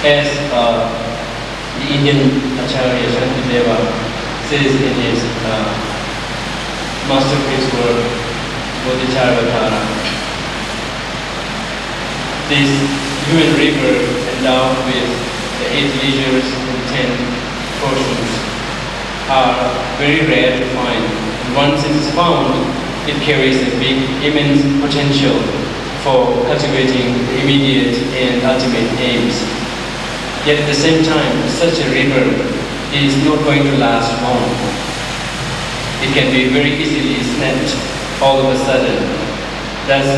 As the Indian Acharya Shantideva says in his masterpiece work, Bodhicharvatara, this human river endowed with the 8 leisures and 10 portions are very rare to find. And once it is found, it carries a big, immense potential for cultivating immediate and ultimate aims. Yet at the same time, such a river is not going to last long. It can be very easily snapped all of a sudden. Thus,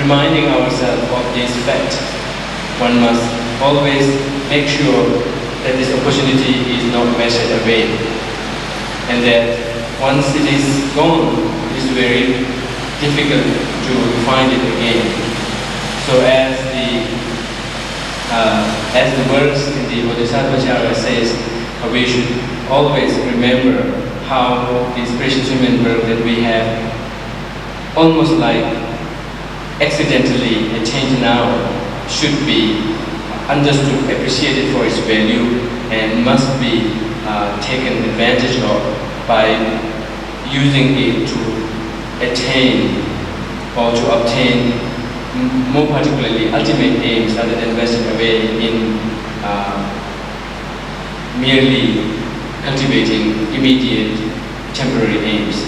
reminding ourselves of this fact, one must always make sure that this opportunity is not wasted away, and that once it is gone, it is very difficult to find it again. So as the verse in the Bodhisattva says, we should always remember how this precious human birth that we have almost like accidentally attained now should be understood, appreciated for its value, and must be taken advantage of by using it to attain or to obtain more particularly ultimate aims rather than wasting away in merely cultivating immediate temporary aims.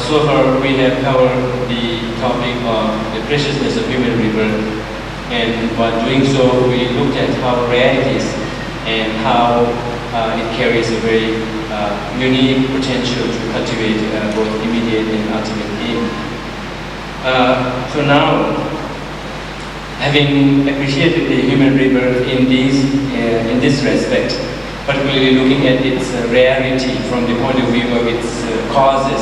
So far we have covered the topic of the preciousness of human rebirth, and while doing so, we looked at how rare it is and how it carries a very unique potential to cultivate both immediate and ultimate aim. So now, having appreciated the human rebirth in this respect, particularly looking at its rarity from the point of view of its causes,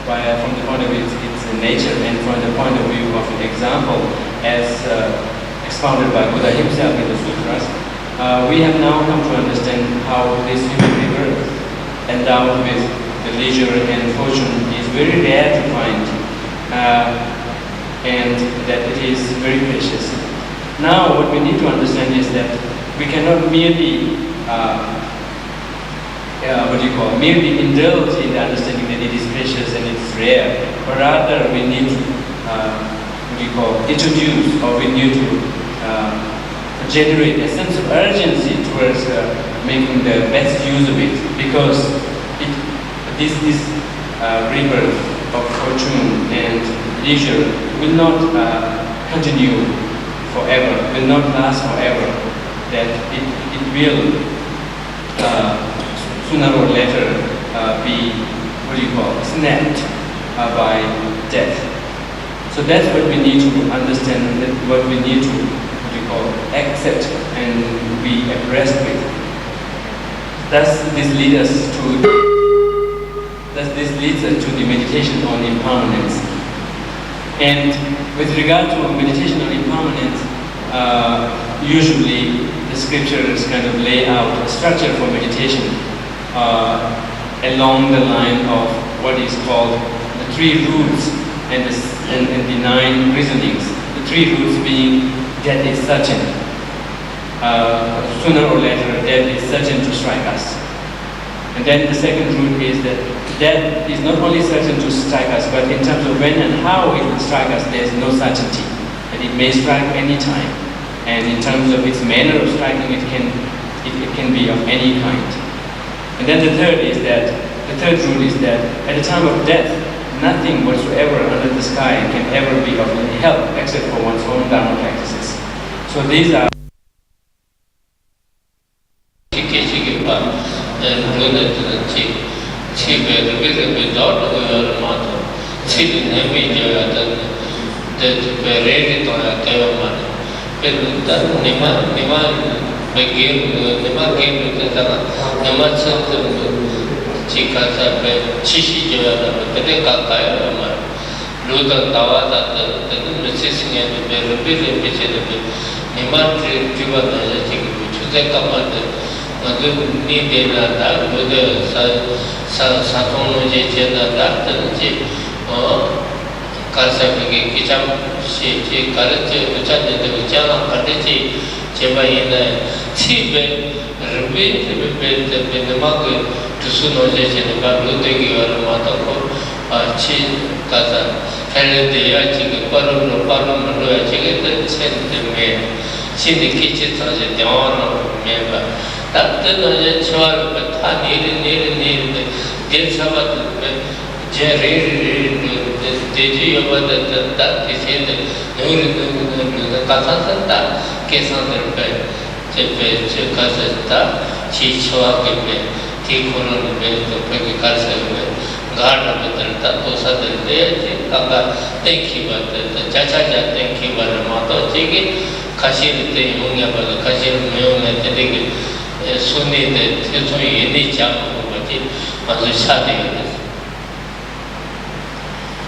from the point of its nature, and from the point of view of an example as expounded by Buddha himself in the sutras, we have now come to understand how this human rebirth, endowed with the leisure and fortune, is very rare to find, and that it is very precious. Now, what we need to understand is that we cannot merely merely indulge in the understanding that it is precious and it's rare, but rather we need to introduce, or we need to generate a sense of urgency towards making the best use of it, because this rebirth of fortune and leisure will not continue forever, will not last forever, that it will sooner or later be snapped by death. So that's what we need to understand, that what we need to accept and be abreast with. Thus this leads us to the meditation on impermanence. And with regard to meditation on impermanence, usually the scriptures kind of lay out a structure for meditation. along the line of what is called the three roots and the 9 reasonings. The three roots being death is certain. Sooner or later, death is certain to strike us. And then the second root is that death is not only certain to strike us, but in terms of when and how it will strike us, there is no certainty. And it may strike any time. And in terms of its manner of striking, it can be of any kind. And then the third rule is that at the time of death, nothing whatsoever under the sky can ever be of any help except for one's own Dharma practices. So these are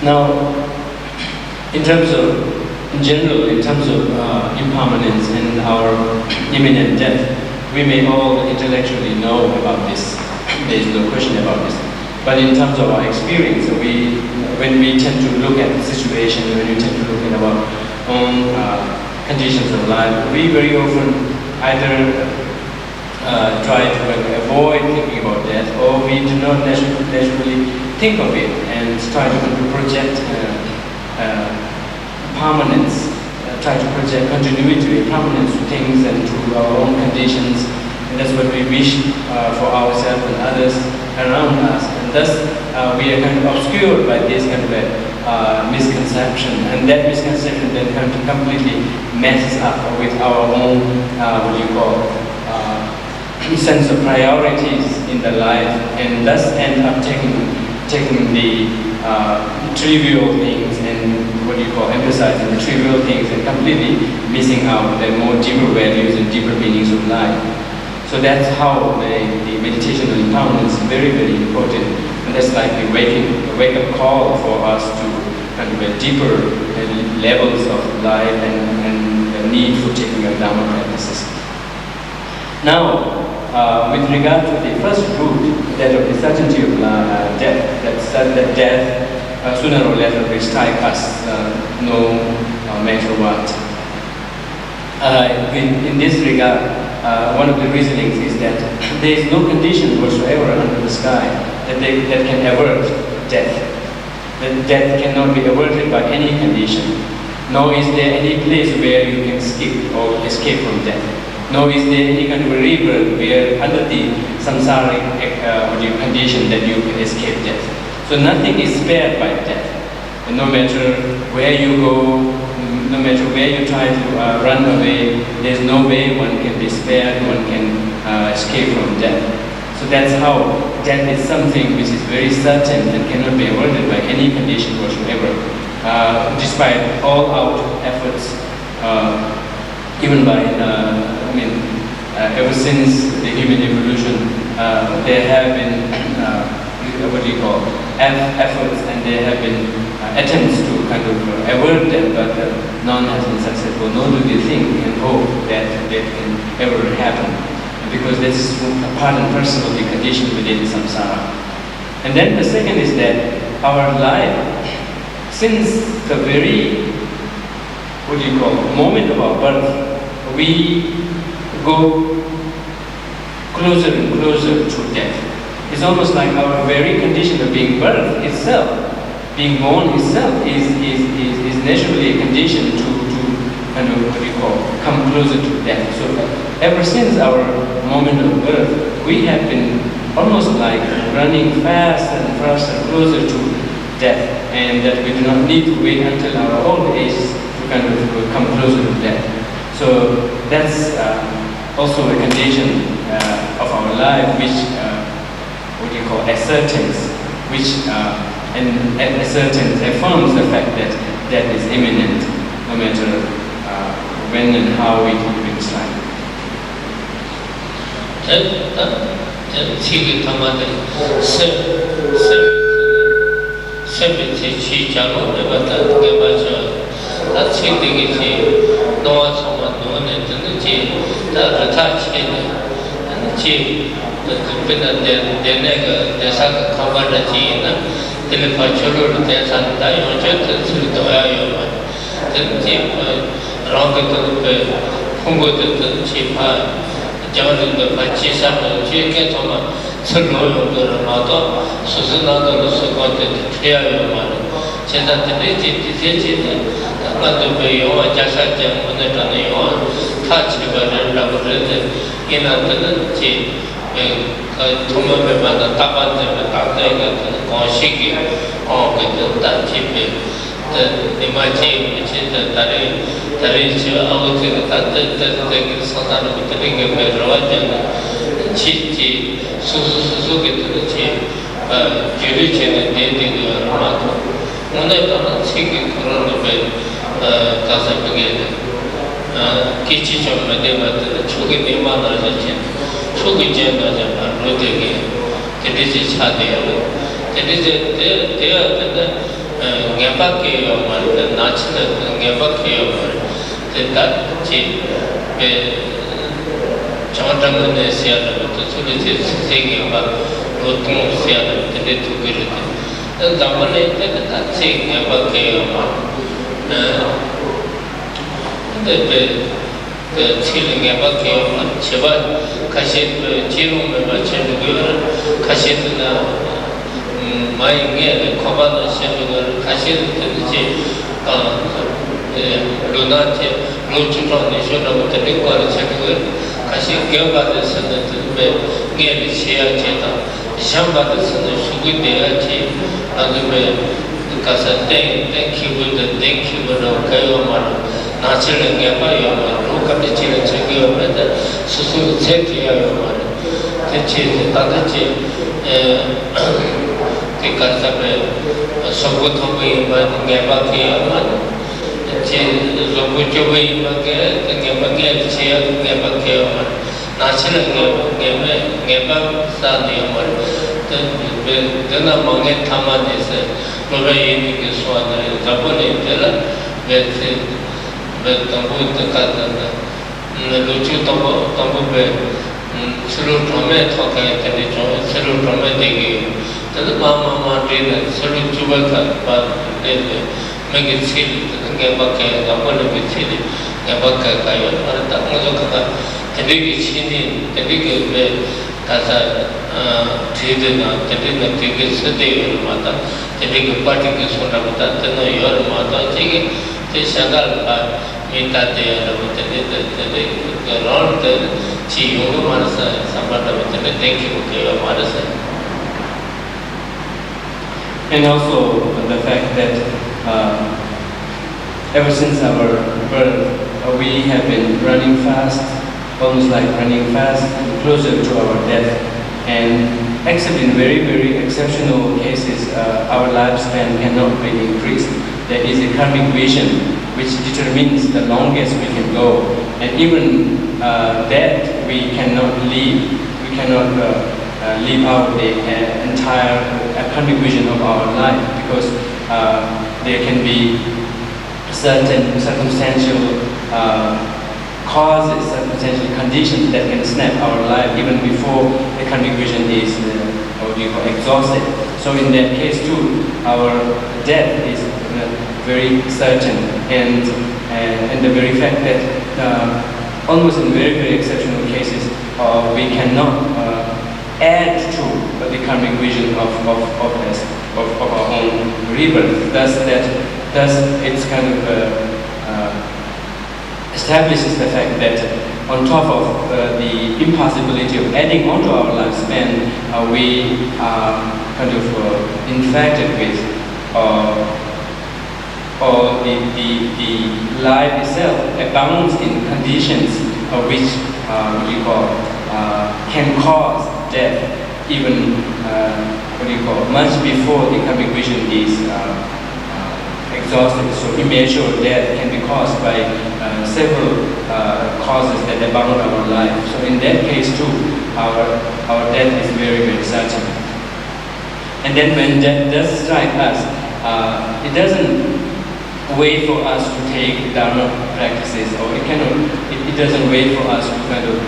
now, in terms of impermanence and our imminent death, we may all intellectually know about this. There is no question about this. But in terms of our experience, when we tend to look at the situation, when we tend to look at our own conditions of life, we very often either try to avoid thinking about death, or we do not naturally think of it and try to project permanence, try to project continuity, permanence to things and to our own conditions. And that's what we wish for ourselves and others around us. And thus, we are kind of obscured by this kind of misconception. And that misconception then kind of completely messes up with our own, sense of priorities in the life, and thus end up taking the trivial things and emphasizing the trivial things and completely missing out the more deeper values and deeper meanings of life. So that's how the meditation on impermanence is very, very important, and that's like the wake-up call for us to kind of deeper levels of life and the need for taking up Dharma practices. Now, with regard to the first root, that of the certainty of death, that death sooner or later will strike us, no matter what. In this regard, one of the reasonings is that there is no condition whatsoever under the sky that can avert death. That death cannot be averted by any condition, nor is there any place where you can skip or escape from death. Nor is there any kind of a rebirth where under the samsaric condition that you can escape death. So nothing is spared by death. And no matter where you go, no matter where you try to run away, there's no way one can be spared, one can escape from death. So that's how death is something which is very certain and cannot be avoided by any condition whatsoever, despite all out efforts, even by ever since the human evolution, there have been efforts, and there have been attempts to kind of avert them, but none has been successful. Nor do they think and hope that can ever happen, because this is part and parcel of the condition within samsara. And then the second is that our life, since the very, moment of our birth, we go closer and closer to death. It's almost like our very condition of being birth itself, being born itself, is naturally a condition to kind of come closer to death. So ever since our moment of birth, we have been almost like running faster and faster, closer to death, and that we do not need to wait until our old age to kind of come closer to death. So that's also a condition of our life, which ascertains, which ascertains, affirms the fact that death is imminent, no matter when and how we live in this life. And also the fact that ever since our birth, we have been running fast, almost like running fast, closer to our death. And except in very, very exceptional cases, our lifespan cannot be increased. There is a karmic vision which determines the longest we can go. And even that we cannot live. We cannot live out the entire karmic vision of our life, because there can be certain circumstantial causes, circumstantial conditions that can snap our life even before the karmic vision is exhausted. So in that case too, our death is very certain, and the very fact that almost in very, very exceptional cases, we cannot add to the karmic vision of our own rebirth. Thus it's kind of establishes the fact that on top of the impossibility of adding onto our lifespan, we are kind of infected with, or the life itself abounds in conditions which can cause death, even much before the karmic vision is exhausted. So immeasurable death can be caused by several causes that abound our life. So in that case too, our death is very, very certain. And then when death does strike us, it doesn't wait for us to take Dharma practices, or it doesn't wait for us to kind of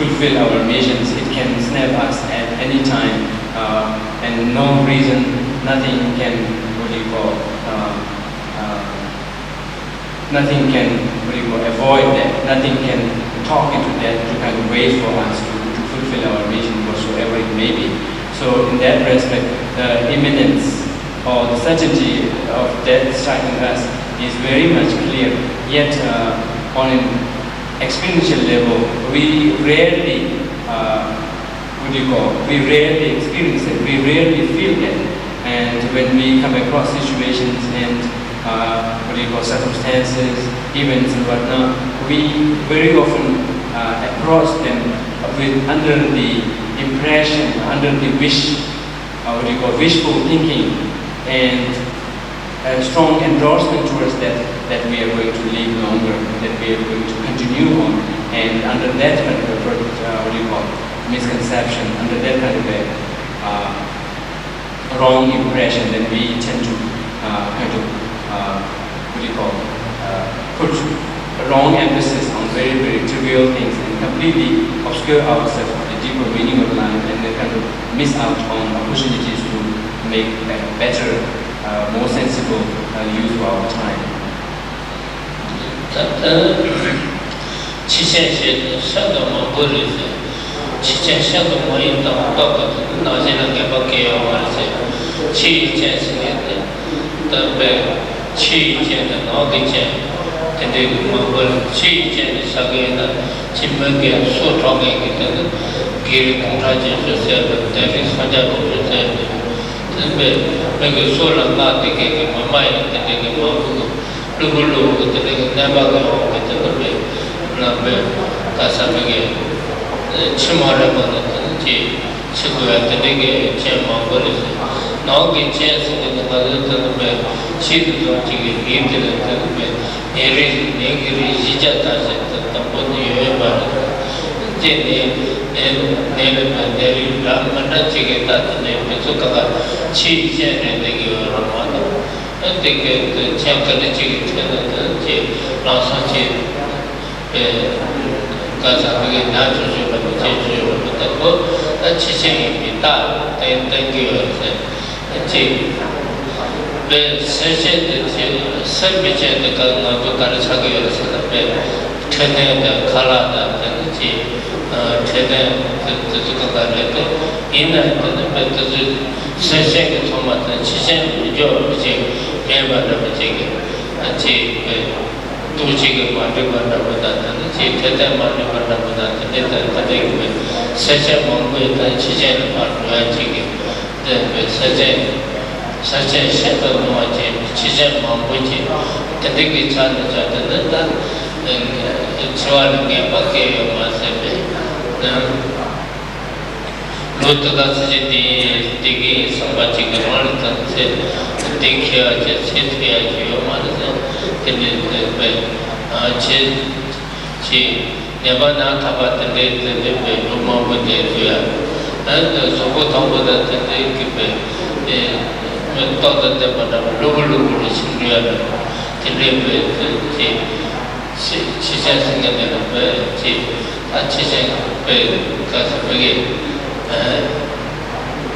fulfill our missions. It can snap us at any time, and no reason, nothing can nothing can avoid that. Nothing can talk into that to kind of wait for us to fulfill our mission, whatsoever it may be. So in that respect, the imminence or the certainty of death striking us is very much clear. Yet on an experiential level, we rarely experience it. We rarely feel it. And when we come across situations and circumstances, events and whatnot, we very often approach them under the impression, under the wishful thinking, and a strong endorsement towards that we are going to live longer, that we are going to continue on, and under that kind of misconception, under that kind of wrong impression, then we tend to put a wrong emphasis on very, very trivial things and completely obscure ourselves from the deeper meaning of life, and then kind of miss out on opportunities to make a better, more sensible use of our time.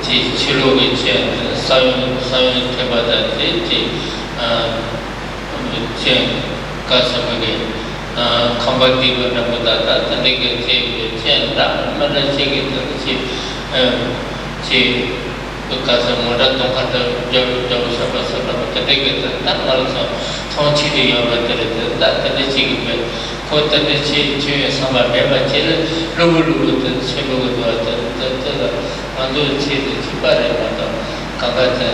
Chilogi Chen, Sayon Tebada, Chen, Kasabagi, Kambati Nabuta, the negative Chen, Manachiki, because of Murato Josapha, the negative, not also Tonchi over the Chigi, Kota the Chi, some of Eva, Lulu, the Chilu, Andu Chi, the Chipare, Kagata, Kagata,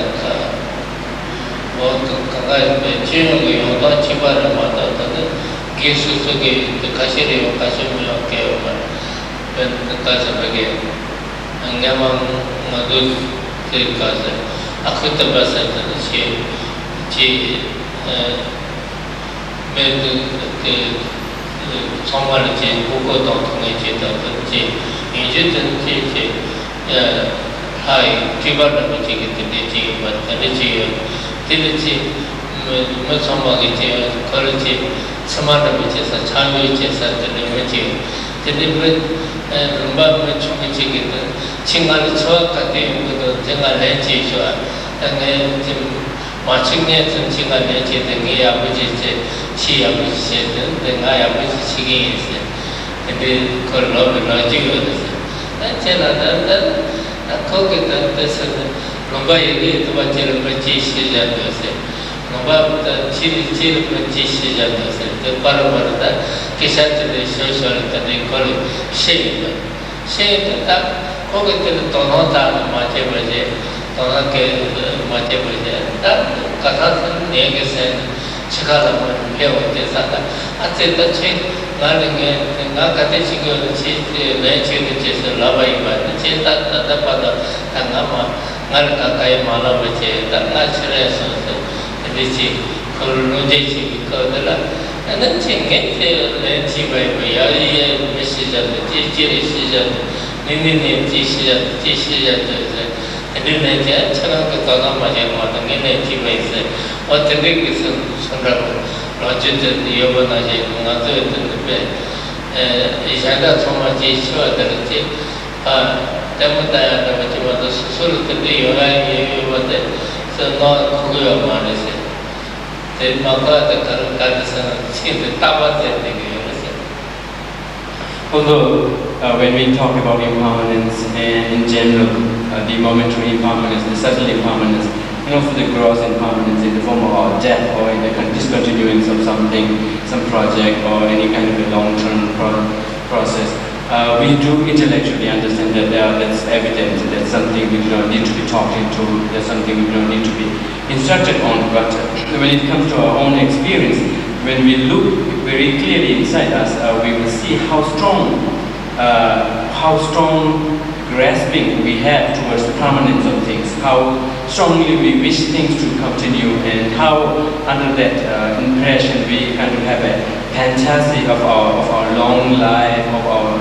Chino, Yoda, Chipara, Kisuki, the Kashiri, Kashimi, Keva, the Kasabagi, and Yaman Madu, the Kasa, Akutabasa, she made the someone who got on to Egypt, high Tibetan English-Chinese, but Tibetan English-Chinese, quality, Samara, which is a child, which is at the Rinpoche, the different Rumba Chicken, Chingal Chokati, with the Jenga Lenchi, and then watching it and Chingal Lenchi, the Gaya, which is Chia, which is the Gaya, which is Chigi, and they call love logic. That's another. I cook it at this Nobody to what you British Nobody the Chili British the Parabata, Kisat the social that they call it shade. Shade that cook it to the Tonota, Matebaje, Tonake, Matebaje, that Katan, Negus and Chicala, Hill, Tesata. I said that change. Learning Nakatichi, the cheese, the lava, the cheese that the Pada, Tangama, Naraka, Mala, which is that natural, the Vici, Koluji, because the land. And then she gets the Chi by Yari, Mrs. of the Chi season, Nini, and then I tell the Tana Majan, and Chi by what the big is Sundabu. Roger the Yobanaji, another in the bed. Is either so much issue that it is Demota, which was the sort of the day you were there. So, not Kuya Manis. Then Maka, the current Gadison, see the Tabat that they gave us. Although, when we talk about impermanence and in general, the momentary impermanence, the subtle impermanence, and also the gross impermanence in the form of our death or in the discontinuance of something, some project or any kind of a long-term process, we do intellectually understand that that's evident, that's something we do not need to be talked into, that's something we do not need to be instructed on. But when it comes to our own experience, when we look very clearly inside us, we will see how strong grasping we have towards the permanence of things, how strongly we wish things to continue, and how under that impression we kind of have a fantasy of our long life, of our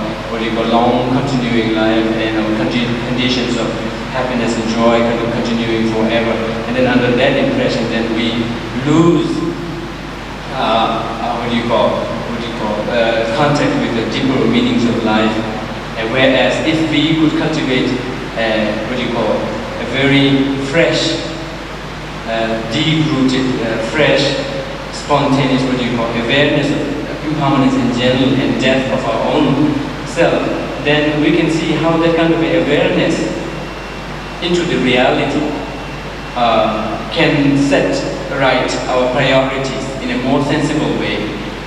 long continuing life, and our conditions of happiness and joy kind of continuing forever. And then under that impression, then we lose contact with the deeper meanings of life. Whereas if we could cultivate a very fresh, deep-rooted, fresh, spontaneous awareness of impermanence in general and death of our own self, then we can see how that kind of awareness into the reality can set right our priorities in a more sensible way.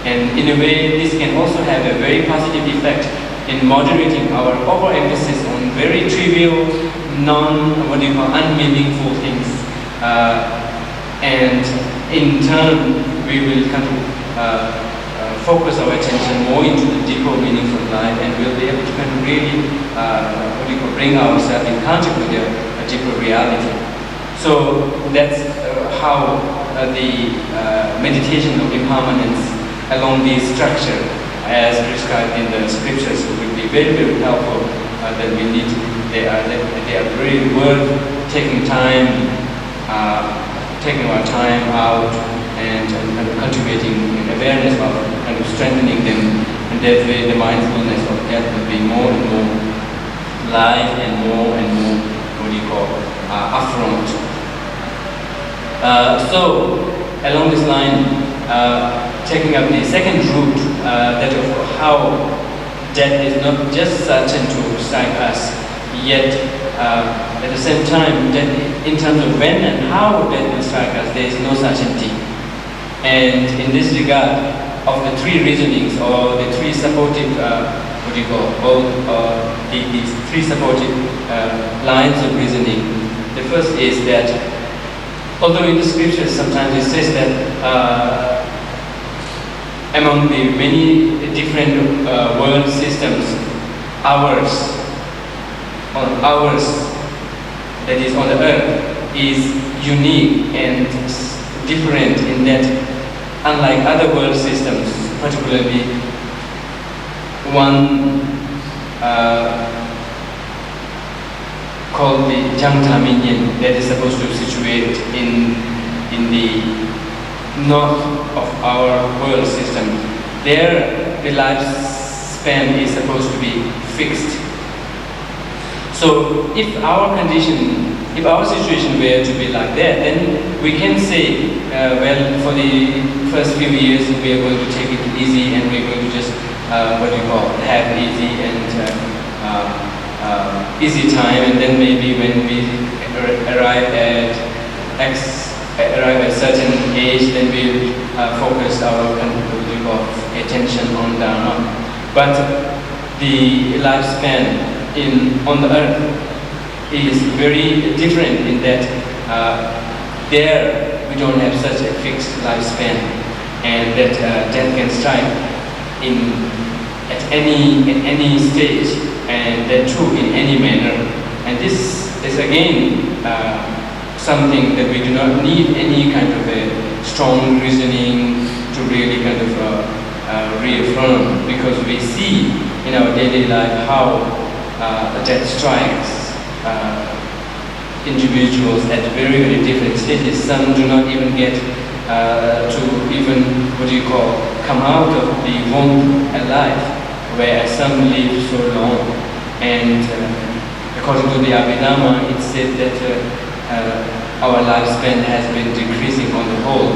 And in a way, this can also have a very positive effect in moderating our overemphasis on very trivial, unmeaningful things. And in turn, we will kind of focus our attention more into the deeper meanings of life, and we'll be able to kind of really, bring ourselves in contact with a deeper reality. So that's how the meditation of impermanence along this structure, as prescribed in the scriptures, will be very, very helpful. That we need. They are very worth taking our time out and cultivating awareness of, and strengthening them. And that way, the mindfulness of death will be more and more life and more, affront. So, along this line, taking up the second route, that of how death is not just certain to strike us, yet at the same time, that in terms of when and how death will strike us, there is no certainty. And in this regard, of the three reasonings or the three supportive, these three supportive lines of reasoning, the first is that although in the scriptures sometimes it says that among the many different world systems, ours, that is on the earth, is unique and different in that, unlike other world systems, particularly one called the Jangtaminian, that is supposed to situate in the north of our world system. There, the lifespan is supposed to be fixed. So, if our situation were to be like that, then we can say, well, for the first few years we are going to take it easy and we're going to just, have easy and easy time, and then maybe when we arrive at a certain age, then we'll focus our attention on Dharma. But the lifespan on the earth is very different in that there we don't have such a fixed lifespan, and that death can strike at any stage, and that too in any manner. And this is again something that we do not need any kind of a strong reasoning to really kind of reaffirm, because we see in our daily life how death strikes individuals at very, very different stages. Some do not even get to even, come out of the womb alive, whereas some live so long. And according to the Abhidhamma, it said that our lifespan has been decreasing on the whole.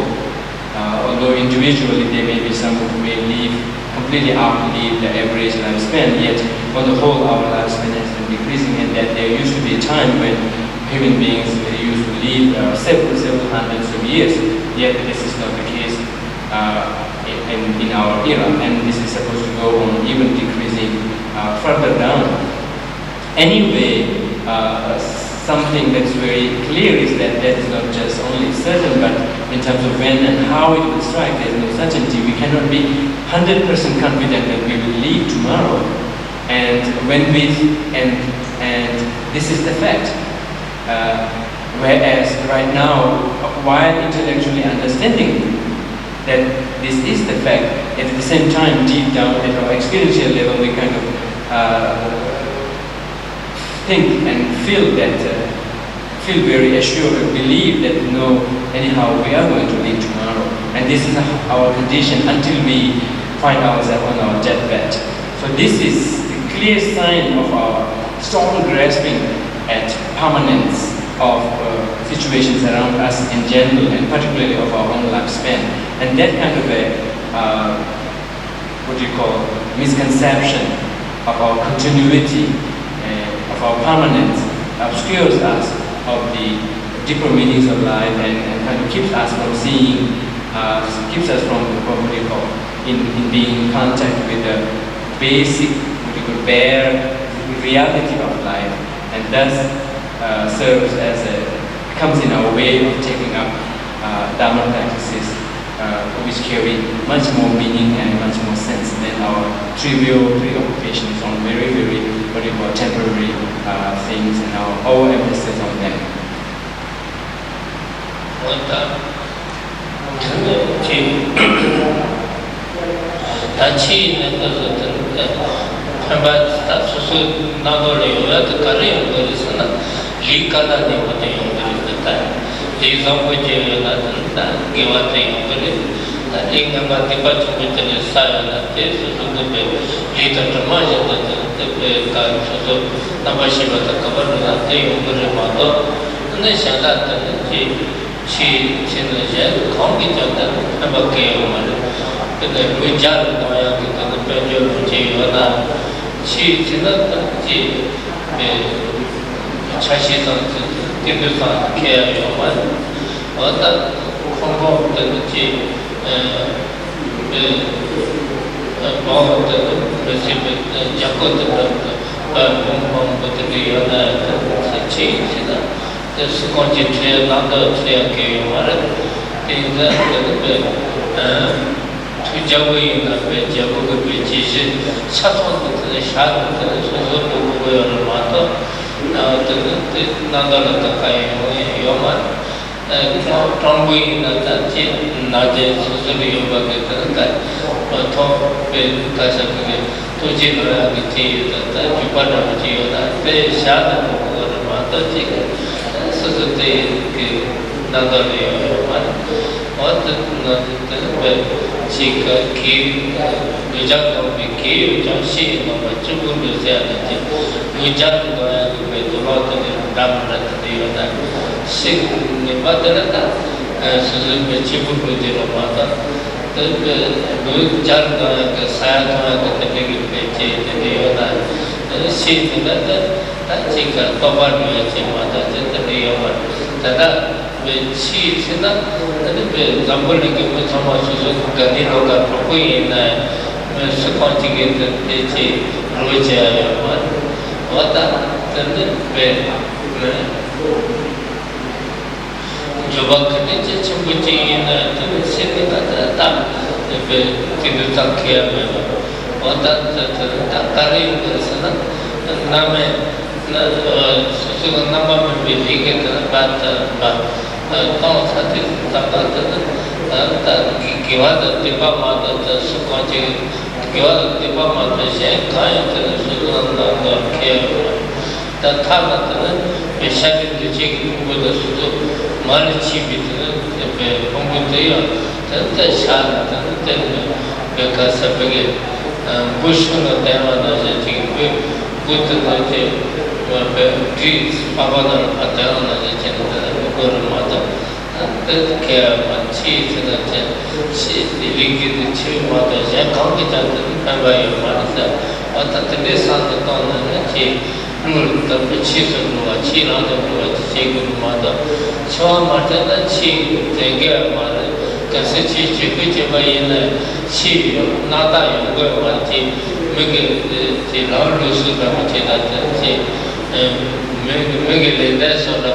Although individually there may be some who may completely outlive the average lifespan, yet on the whole our lifespan has been decreasing, and that there used to be a time when human beings used to live several hundreds of years, yet this is not the case in our era, and this is supposed to go on even decreasing further down. Anyway, something that's very clear is that death is not just only certain, but in terms of when and how it will strike, there is no certainty. We cannot be 100% confident that we will leave tomorrow. And this is the fact. Whereas right now, while intellectually understanding that this is the fact, at the same time, deep down at our experiential level, we kind of think and feel very assured and believe that no, anyhow we are going to live tomorrow, and this is our condition until we find ourselves on our deathbed. So this is the clear sign of our strong grasping at permanence of situations around us in general, and particularly of our own lifespan. And that kind of a misconception of our continuity, of our permanence, obscures us of the deeper meanings of life, and kind of keeps us from seeing, keeps us from in being in contact with the basic, bare reality of life, and thus comes in our way of taking up Dharma practices, which carry much more meaning and much more sense than our trivial preoccupations on very, very temporary things, and our overemphasis on them. Ingamba Tipa Chumit Sayana, this is the later Tamaja, the Kaso, Namashiva, the Kavarna, the Umurimato, and they shall not she Chinaja, Kongita, Abake woman, the Vijan, the Pedro, Jivana, she Chinata, Chashitan, Tibusan, Care, or that Congo, the बहुत recipient jagot बतलियाना सच्ची सीधा तो concentrate नादा से के हमारे इंद्र पे तो जब ये ना पे जब वो पे चीज़ें छात्रों के शायद तो सोचो कोई और माता तो नादा लगता है ये हमारे Tongui Natachi, Naja, Susuri Yoga, Top Kasaki, Tujibra, Jupana, they shot the Mata chicken, Susute, Nadali, what the Chica, Key, Vijako, Key, Janshi, Chubu, Vijako, the lot of Damna, Sick Nipadarata, Suzuki Chipu Mata, the Jarga, Sayaka, the Big Page, the Yoda, the Sheet, that Chica, Papa, Chimata, the Yoda, that with sheets in that, the Zamboli with so much Ganino, Propui, and Sukonti, the Roja, what that, the Jobak Chibuchi in the city that Tibetan or that Karim Name Nama will be figured but don't Giva the Dipama, the Sukonji, Giva the Dipama, the Shan Kayan, the Sudan, care. The Tana, the Shadow, the chicken with the Sudu. Marichi with Pongutia, the Shan, the Casabig, Bushun of Devana, good to the trees, Pavana, Patana, the Gurumata, the care of cheese and the liquid, the chill mother, competent and by your mother, but at the Nissan, the Don and the cheese. The cheese of China, the Chicken mother. So Martin, she, the girl mother, Cassici, Chiquiba in the she, Nata, and Gurmati, make the Lord Lusu, make it less of the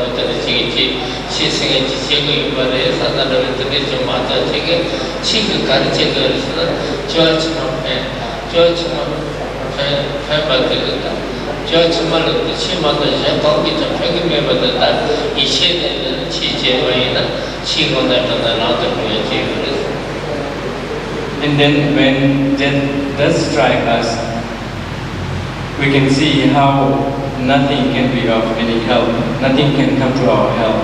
Chichi, she sings chicken, but there's another the mother chicken, curry chicken, George, Judge Mother, the Chimata, Japan, Peggy member that he said that she got that on another way. And then when death does strike us, we can see how nothing can be of any help, nothing can come to our help.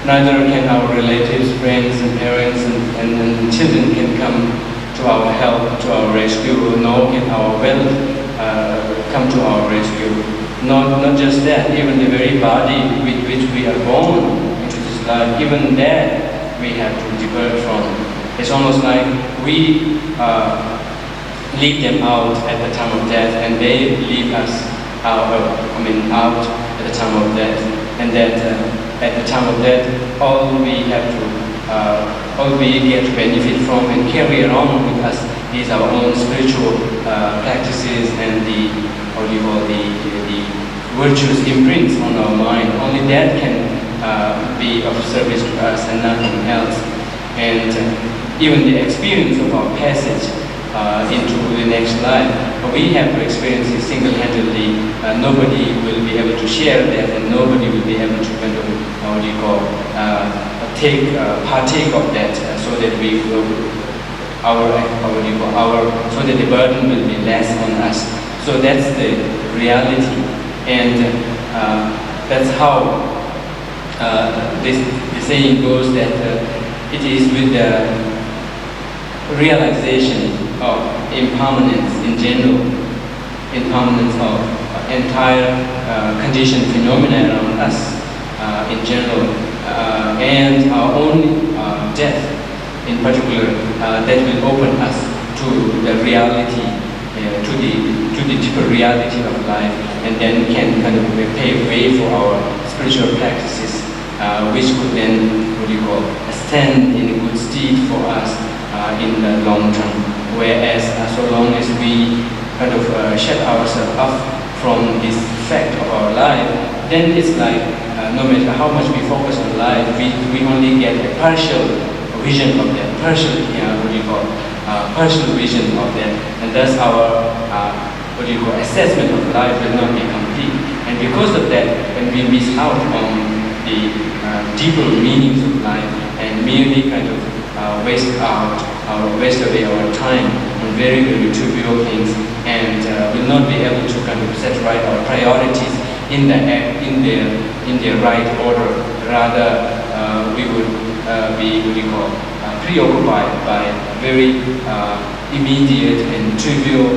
Neither can our relatives, friends, and parents, and children can come to our help, to our rescue, nor can our wealth come to our rescue. Not just that, even the very body with which we are born into this life, even that we have to depart from. It's almost like we leave them out at the time of death, and they leave us out at the time of death, and that at the time of death, all we get to benefit from and carry around with us is our own spiritual practices and the virtues imprints on our mind. Only that can be of service to us and nothing else. And even the experience of our passage into the next life, we have to experience it single-handedly. Nobody will be able to share that, and nobody will be able to partake of that, so that we will so that the burden will be less on us. So that's the reality, and that's how the saying goes that it is with the realization of impermanence in general, impermanence of entire conditioned phenomena around us in general, and our own death in particular, that will open us to the reality, to the deeper reality of life, and then can kind of pave way for our spiritual practices, which could then, stand in a good stead for us in the long term. Whereas so long as we kind of shut ourselves off from this fact of our life, then it's like no matter how much we focus on life, we only get a partial vision of that, partial vision of that, and thus our assessment of life will not be complete. And because of that, when we miss out on the deeper meanings of life and merely kind of waste away our time on very, very trivial things, and will not be able to kind of set right our priorities in their right order. Rather, we would be preoccupied by very immediate and trivial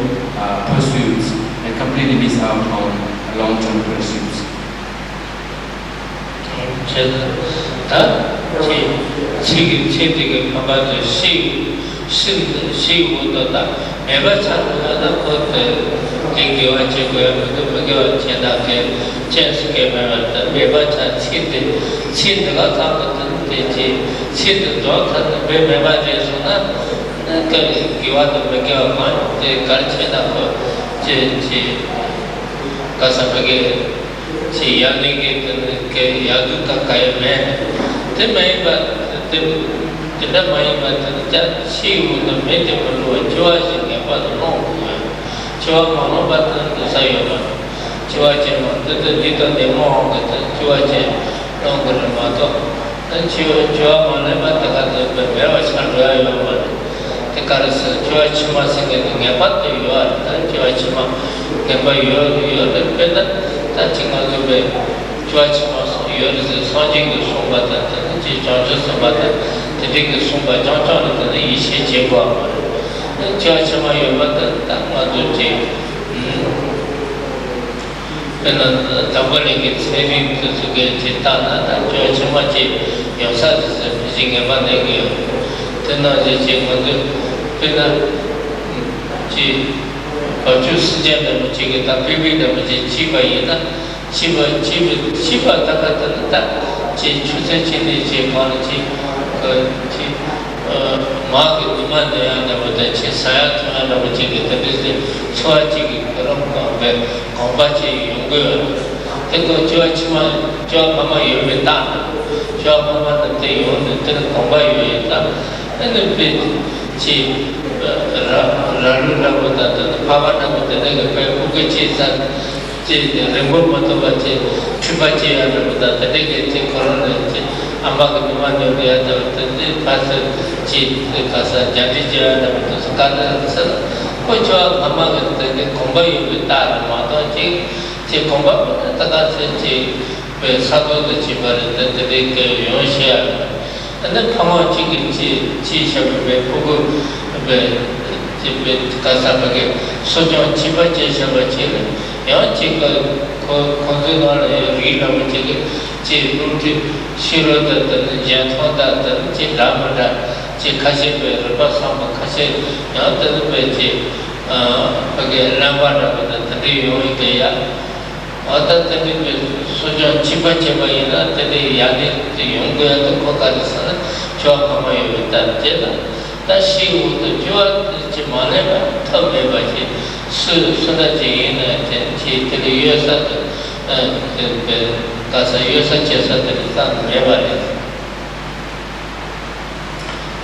pursuits and completely miss out on long-term pursuits.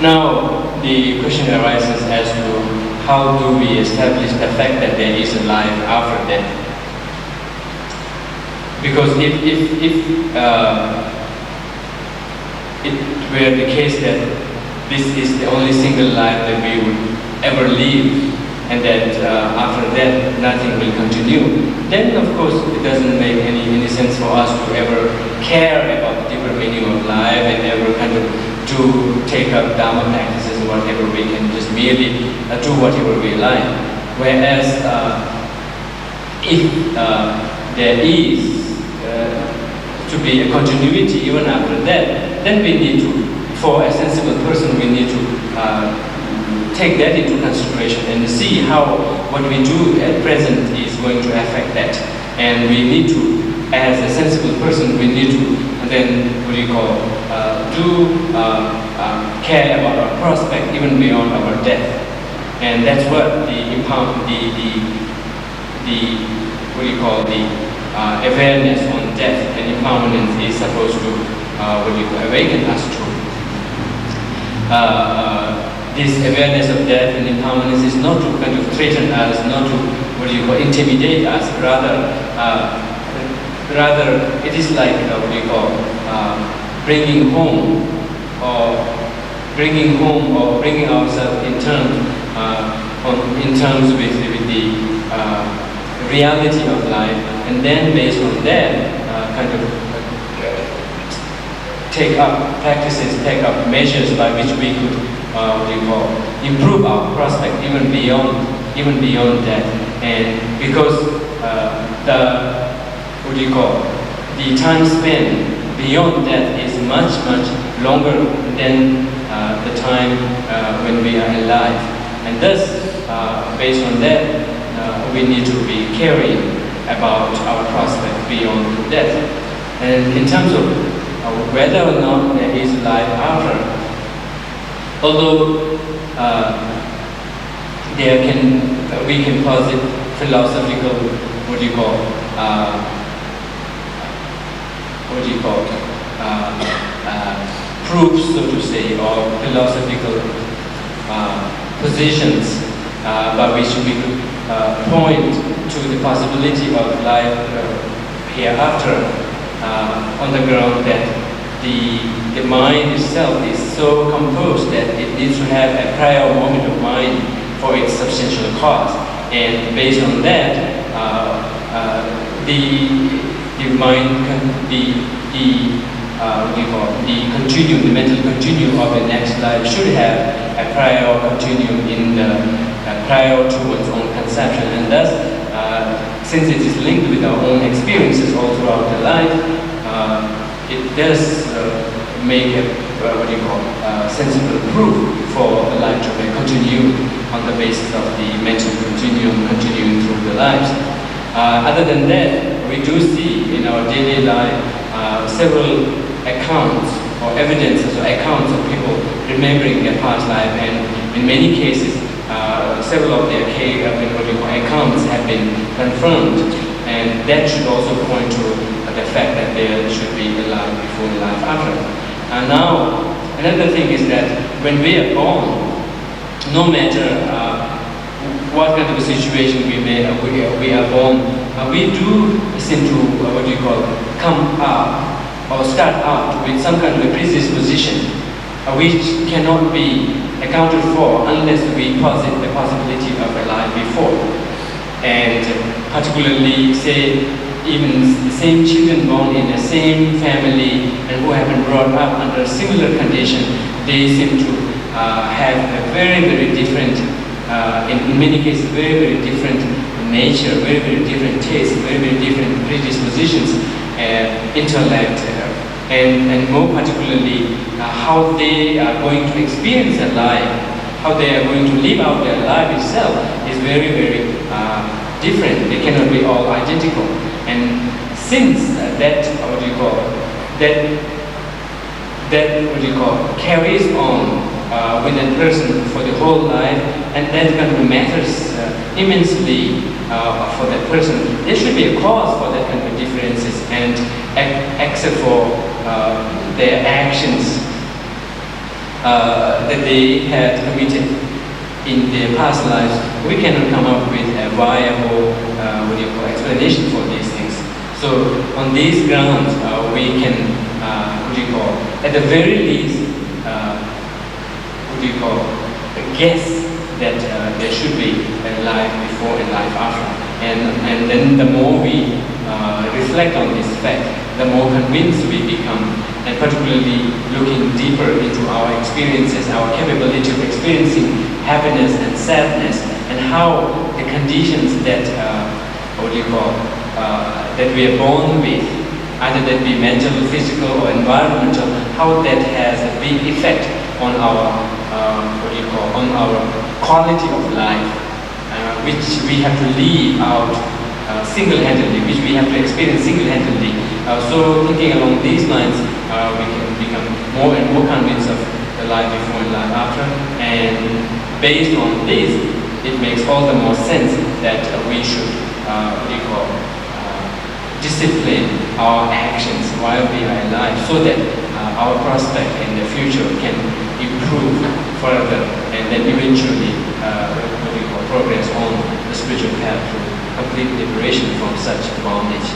Now, the question arises as to how do we establish the fact that there is a life after death? Because if it were the case that this is the only single life that we would ever live, and that after that nothing will continue, then of course it doesn't make any sense for us to ever care about the deeper meaning of life and ever kind of to take up Dharma practices or whatever. We can just merely do whatever we like. Whereas if there is to be a continuity even after that, then we need to, for a sensible person, we need to take that into consideration and see how what we do at present is going to affect that. And we need to, as a sensible person, we need to then, care about our prospect even beyond our death. And that's what awareness on death and impermanence is supposed to awaken us to. This awareness of death and impermanence is not to kind of threaten us, not to intimidate us. Rather, it is like bringing home or bringing ourselves in terms with the reality of life, and then based on that, take up practices, take up measures by which we could improve our prospect even beyond that. And because the time spent beyond that is much longer than the time when we are alive, and thus based on that we need to be caring about our prospect beyond death. And in terms of whether or not there is life after, although we can posit philosophical proofs, so to say, or philosophical positions by which we could point to the possibility of life hereafter, on the ground that the mind itself is so composed that it needs to have a prior moment of mind for its substantial cause, and based on that, the mind the mental continuum of the next life should have a prior continuum prior to one's own conception, and thus, since it is linked with our own experiences all throughout the life, it does make a sensible proof for the life to continue on the basis of the mental continuum continuing through the lives. Other than that, we do see in our daily life several accounts or evidences or accounts of people remembering their past life, and in many cases, several of their accounts have been confirmed, and that should also point to the fact that there should be a life before and life after. And now, another thing is that when we are born, no matter what kind of a situation we are born, we do seem to come up or start out with some kind of a predisposition which cannot be accounted for unless we posit the possibility of a life before. And particularly, say, even the same children born in the same family and who have been brought up under a similar condition, they seem to have a very different, in many cases, very different nature, very different taste, very different predispositions, intellect, and more particularly how they are going to experience their life, how they are going to live out their life itself is very different. They cannot be all identical. And since that carries on with a person for the whole life, and that kind of matters immensely for that person, there should be a cause for that kind of differences, and except for their actions that they had committed in their past lives, we cannot come up with a viable explanation for these things. So on these grounds, we can at the very least guess that there should be a life before and life after, and then the more we reflect on this fact, the more convinced we become and particularly looking deeper into our experiences, our capability of experiencing happiness and sadness, and how the conditions that that we are born with, either that be mental, physical, or environmental, how that has a big effect on our on our quality of life, which we have to live out single-handedly, which we have to experience single-handedly. So thinking along these lines, we can become more and more convinced of the life before and life after. And based on this, it makes all the more sense that we should discipline our actions while we are alive, so that our prospect in the future can improve further, and then eventually progress on the spiritual path to complete liberation from such bondage.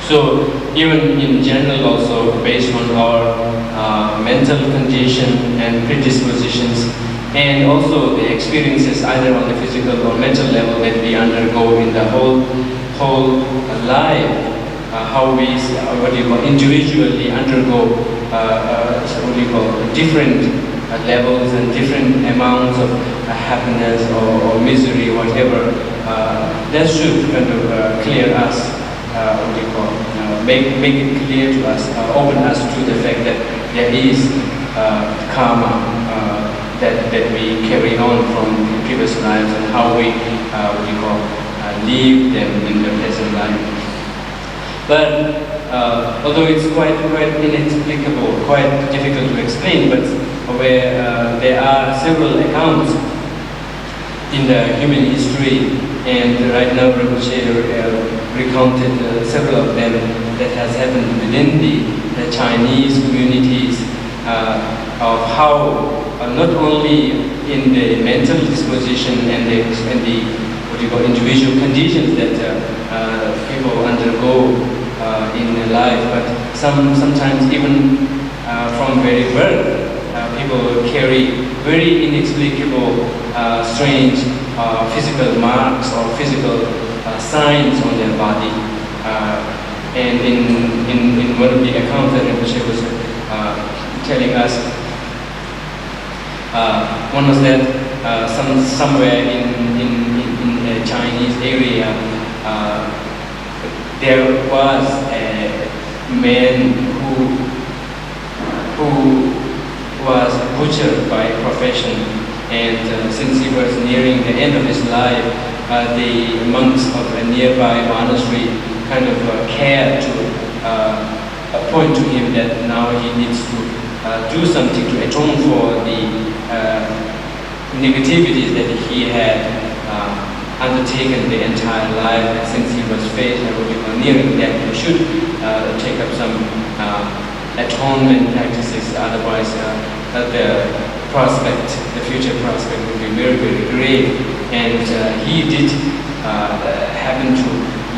So even in general also, based on our mental condition and predispositions, and also the experiences either on the physical or mental level that we undergo in the whole life, how we individually undergo different levels and different amounts of happiness or misery, whatever, that should kind of clear us. Make it clear to us, open us to the fact that there is karma that we carry on from previous lives and how we live them in the present life. But although it's quite inexplicable, quite difficult to explain, but where there are several accounts in the human history, and right now Rinpoche recounted several of them that has happened within the Chinese communities, of how not only in the mental disposition and the individual conditions that people undergo in their life, but sometimes even from very birth, people carry very inexplicable, strange physical marks or physical signs on their body. And in one of the accounts that Rinpoche was telling us, one was that somewhere in a Chinese area, there was a man who was butchered by profession, and since he was nearing the end of his life, the monks of a nearby monastery kind of cared to point to him that now he needs to do something to atone for the negativities that he had undertaken the entire life, and since he was nearing that, he should take up some atonement practices, otherwise the future prospect would be very, very grave. And he did happen to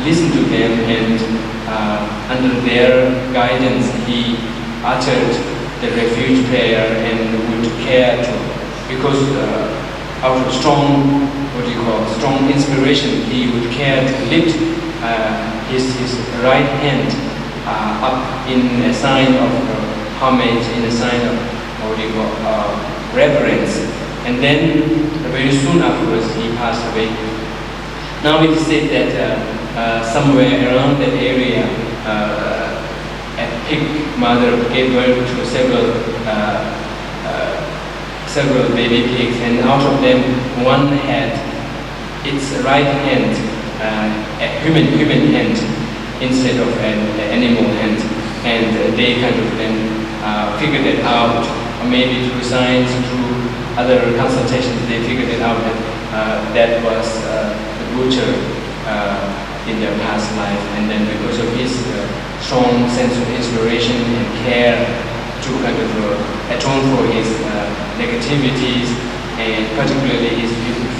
listen to them, and under their guidance he uttered the refuge prayer and would care to, because out of strong inspiration, he would care to lift his right hand up in a sign of homage, in a sign of reverence, and then very soon afterwards he passed away. Now it is said that somewhere around that area, a pig mother gave birth to several baby pigs, and out of them one had its right hand, a human hand instead of an animal hand, and they kind of then figured it out, or maybe through science, through other consultations, they figured it out that that was the butcher in their past life, and then because of his strong sense of inspiration and care to kind of atone for his negativities, and particularly his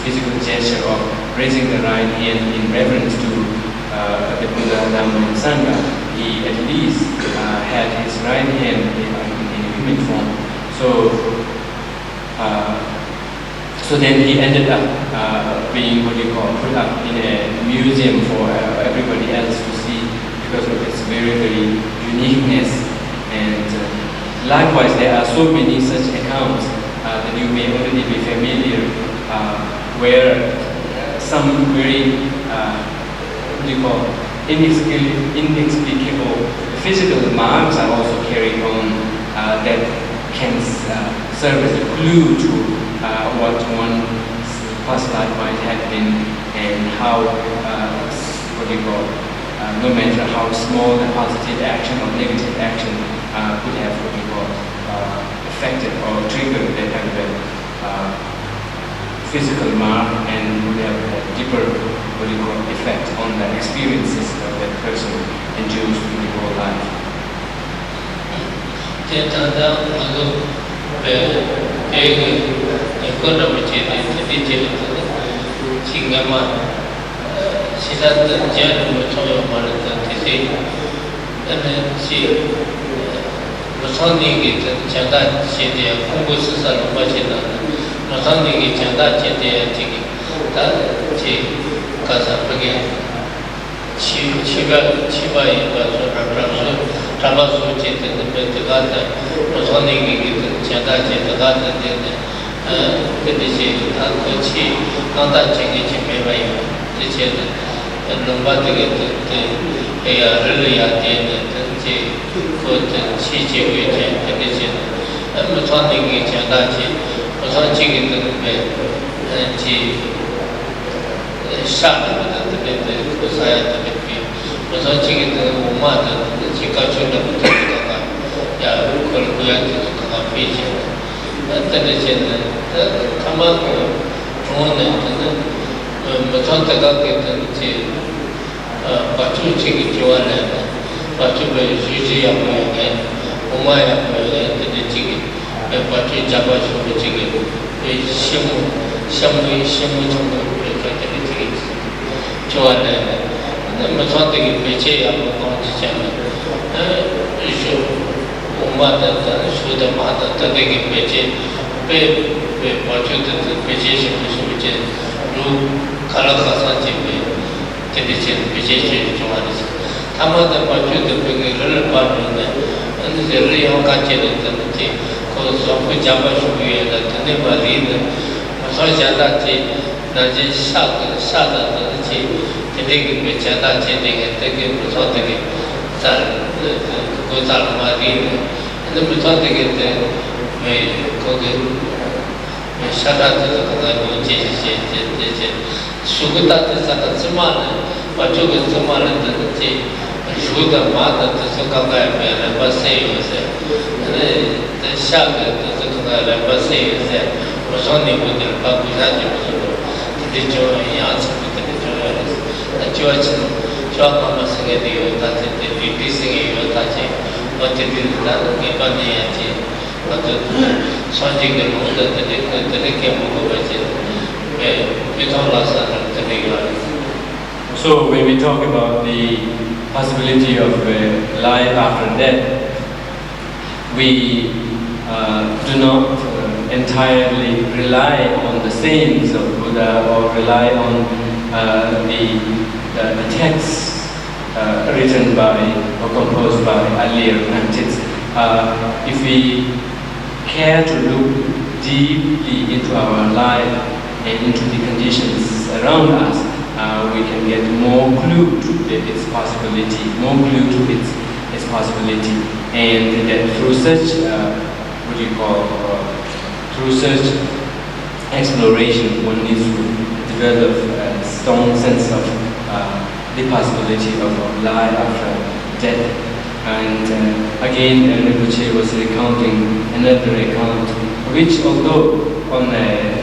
physical gesture of raising the right hand in reverence to the Buddha, Dhamma, and Sangha, he at least had his right hand in human form. So then he ended up being put up in a museum for everybody else to see because of its very, very uniqueness. And likewise, there are so many such accounts that you may already be familiar, where some very inexplicable physical marks are also carried on that can serve as a clue to what one's past life might have been and how, no matter how small the positive action or negative action could have affected or triggered that kind of physical mark and would have a deeper effect on the experiences of that person endures through the whole life. So when we talk about the possibility of life after death, we do not entirely rely on the sayings of Buddha or rely on the texts written by or composed by earlier Pantits. If we care to look deeply into our life and into the conditions around us, we can get more clue to its possibility, and that through such through such exploration, one needs to develop a strong sense of the possibility of life after death. And again, Rinpoche was recounting another account, which although on a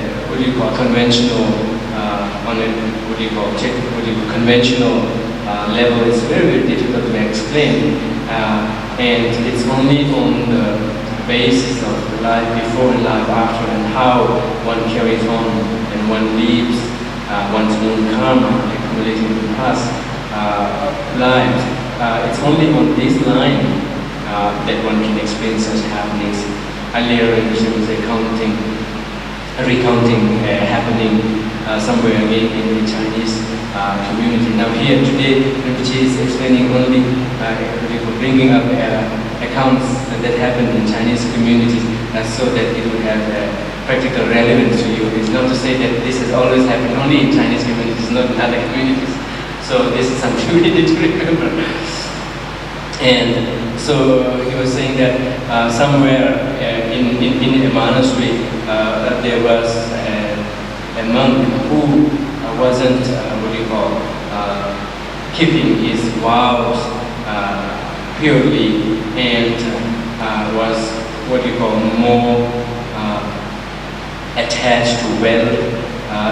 conventional conventional level is very, very difficult to explain, and it's only on the basis of life before and life after, and how one carries on and one lives one's own karma accumulating in past lives. It's only on this line that one can experience such happenings. Earlier, she was recounting happening somewhere again in the Chinese community. Now here today, Rinpoche is explaining only, bringing up accounts that happened in Chinese communities so that it would have practical relevance to you. It's not to say that this has always happened only in Chinese communities, not in other communities. So this is something we need to remember. And so he was saying that somewhere in a monastery there was a monk who wasn't keeping his vows purely, and was more attached to wealth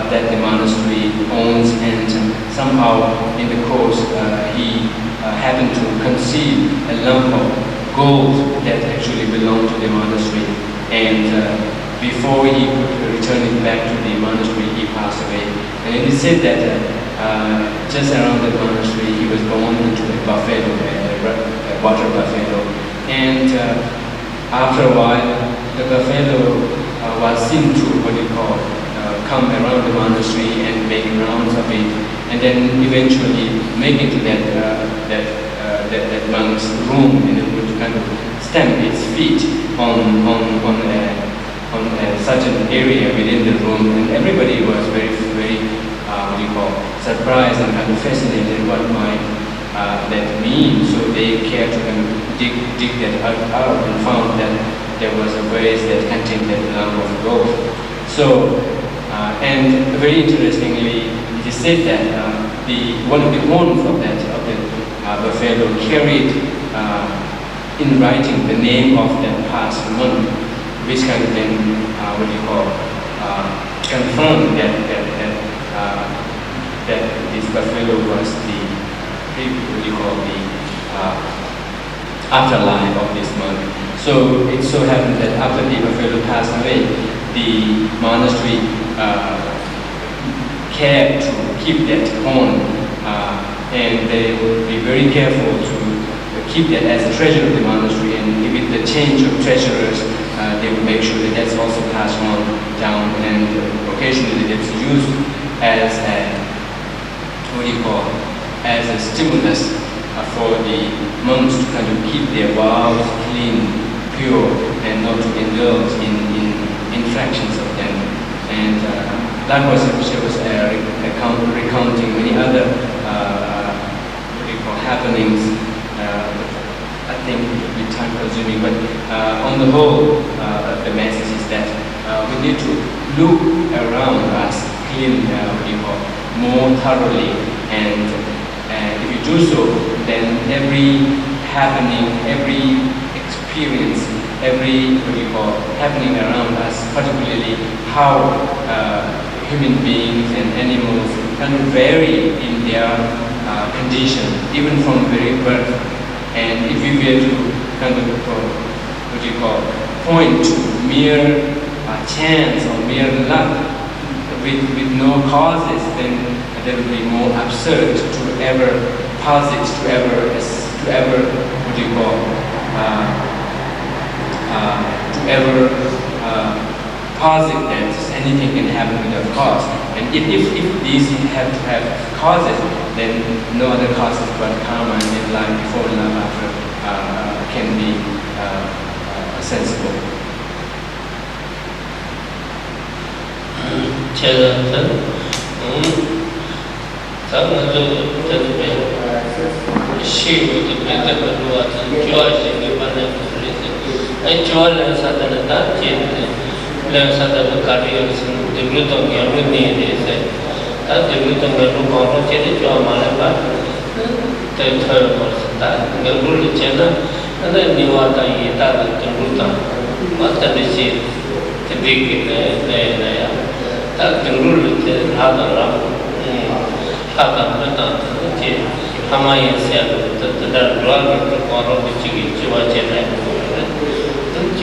that the monastery owns, and somehow in the course he happened to conceive a lump of gold that actually belonged to the monastery, and before he could return it back to the monastery, he passed away. And it is said that just around the monastery he was born into a buffalo, a water buffalo, and after a while the buffalo was seen to come around the monastery and make rounds of it, and then eventually make it to that monk's room, and it would kind of stamp its feet on such an area within the room, and everybody was very surprised and kind of fascinated what might that mean. So they cared to kind of dig that out and found that there was a vase that contained that lump of gold. So, and very interestingly, it is said that one of the horns of the buffalo carried in writing the name of that past monk, which kind of then confirmed that this buffalo was the afterlife of this monk. So it so happened that after the buffalo passed away, the monastery cared to keep that horn, and they would be very careful to keep that as a treasure of the monastery, and with the change of treasurers, they would make sure that that's also passed on down, and occasionally it's used as a stimulus for the monks to kind of keep their vows clean, pure, and not to indulge in infractions of them. And likewise, she was recounting many other happenings. I think it would be time consuming, but on the whole, the message is that we need to look around us clearly, more thoroughly, and if you do so, then every happening, every experience, every happening around us, particularly how human beings and animals kind of vary in their condition, even from very birth. And if we were to kind of point to mere chance or mere luck with no causes, then that would be more absurd to ever posit, to ever posit that anything can happen without cause. And if these have to have causes, then no other causes but karma and life before and life after can be sensible.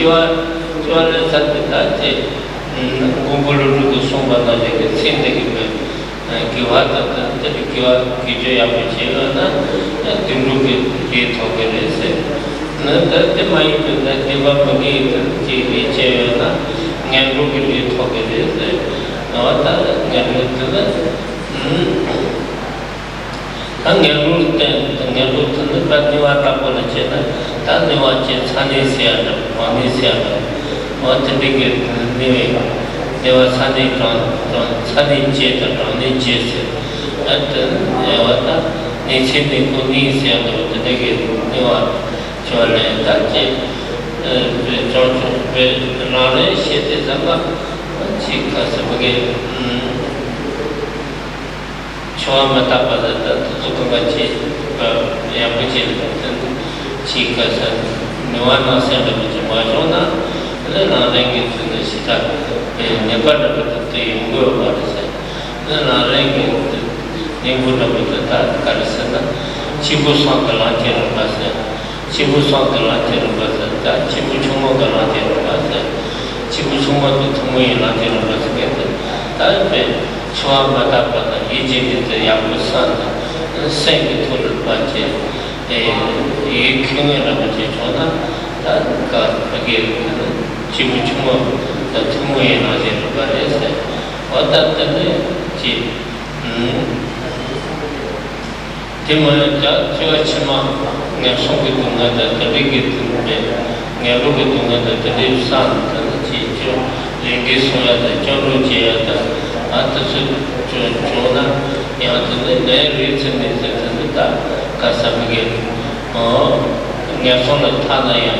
le sattva te gungulu to somba na je sinde ki kiwa ta te kiwa ki je ya pe che na dindu ke to ke le se na te mai pe na deva pagi ji che na ngandu ke to ke le se na ta ngandu ngandu te pa deva ta ko le che na ta deva che chane se ya na mani se ya na te ke ne deva chane chane che ta ne che se at deva ta ne che ne ko ni se ya na te ke deva chole ta che be na le she te zanga chi ka sa bage chwa mata pa da tu ko ga chi ya pe che chi ka sa no na se da chi ma jo na le na le ge tu ne shi ta ne pa da tu te ngo ba sa le na le ge ne ngo da ta ka sa na chi bu sa ka la che ra ba sa chi bu sa ka la che ra ba sa ta chi bu chu mo ka la che ra ba sa chi bu chu mo tu tu mo yi la che ra ba sa ke ta pe chwa ma ta pa da ye je de ya bu sa na se ki tu lu ba che ye kyung ra ba che cho na ta ka ge chi bu chu mo ta tu mo yi la che ra ba le se wa ta ta ne chi te mo ja chwa chi ma ne so ki tu na da ta ge tu ne ne ro ge tu na da ta de sa ta chi jo le ge so ya da jo ro che ya da a ta su jo na ya ta ne re chen ne se ta ka sa ge ne so na ta na ya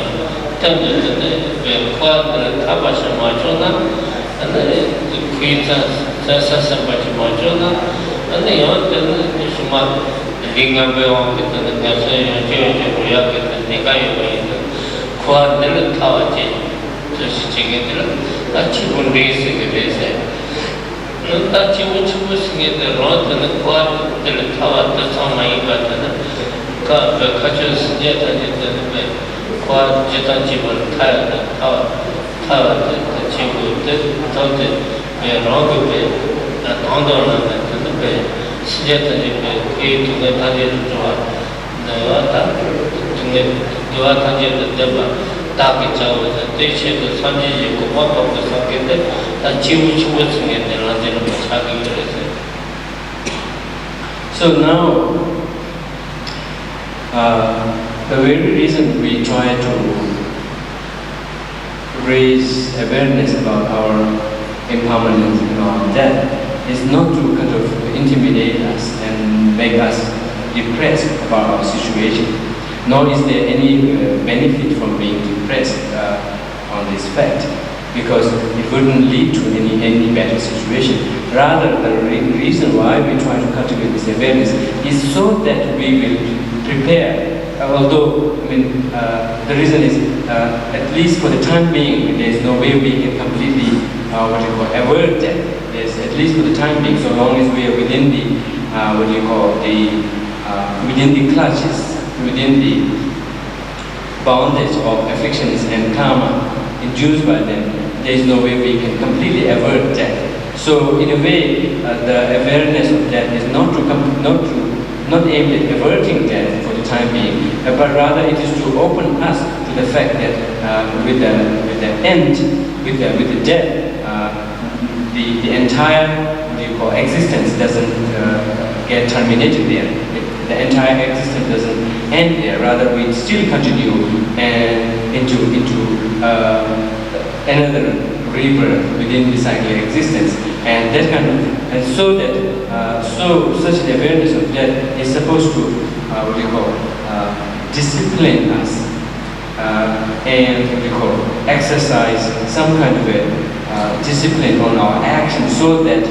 ta de ne be kwa de ta ba sha ma jo na ne ku ta sa ba ji ma jo na ne ya ta ne su ma linga be on ke ta ne sa ya je ya ke ta ne ka yo ba kwa de ta wa je to shi che ge de la chi bun re se ge be se no ta chi wo chi wo se ge de ro ta ne kwa de ta wa ta sa ma yi ba ta ne ka be ka che se je ta je ta ne be kwa je ta chi bun ta ya ta wa de chi wo de ta de be ro ge be ta dong do na ta ne be se je ta je be ke tu ne ta je jo wa ne wa ta tu ne do wa ta je de ba ta ke cha wo de che de sa ji ji ko pa pa sa ke de ta chi wo chi wo sing de la de no cha ki de se. So now the very reason we try to raise awareness about our impermanence and our death is not to kind of intimidate us and make us depressed about our situation, nor is there any benefit from being depressed on this fact, because it wouldn't lead to any better situation. Rather, the reason why we try to cultivate this awareness is so that we will prepare. Although, I mean, the reason is, at least for the time being, there is no way we can completely, avoid death. There's, at least for the time being, so long as we are within the, within the clutches, within the bondage of afflictions and karma induced by them, there is no way we can completely avert death. So, in a way, the awareness of death is not aimed at averting death for the time being, but rather it is to open us to the fact that with the end, with the death, the entire existence doesn't get terminated there. The entire existence doesn't end there. Rather, we still continue into another rebirth within the cycle of existence, and that kind of, and so that such an awareness of death is supposed to discipline us and exercise some kind of a discipline on our actions, so that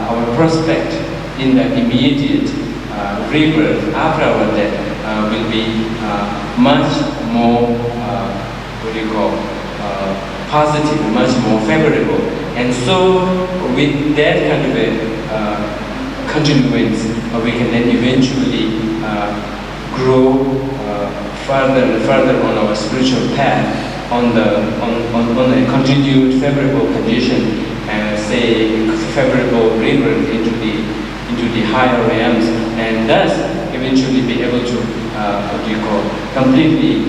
our prospect in the immediate rebirth after our death will be much more positive, much more favorable. And so with that kind of a continuance, we can then eventually grow further and further on our spiritual path on a continued favorable condition, say favorable river into the higher realms, and thus eventually be able to completely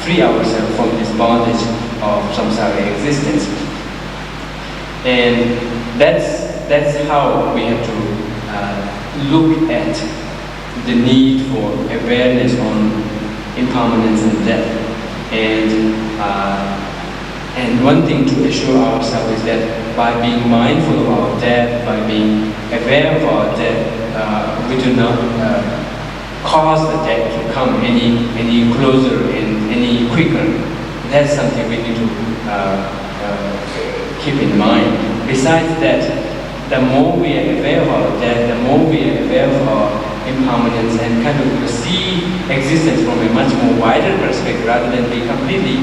free ourselves from this bondage of samsara existence. And that's how we have to look at the need for awareness on impermanence and death. And one thing to assure ourselves is that by being mindful of our death, by being aware of our death, we do not cause the death to come any closer and any quicker. That's something we need to keep in mind. Besides that, the more we are aware of our death, the more we are aware of our impermanence and kind of see existence from a much more wider perspective rather than be completely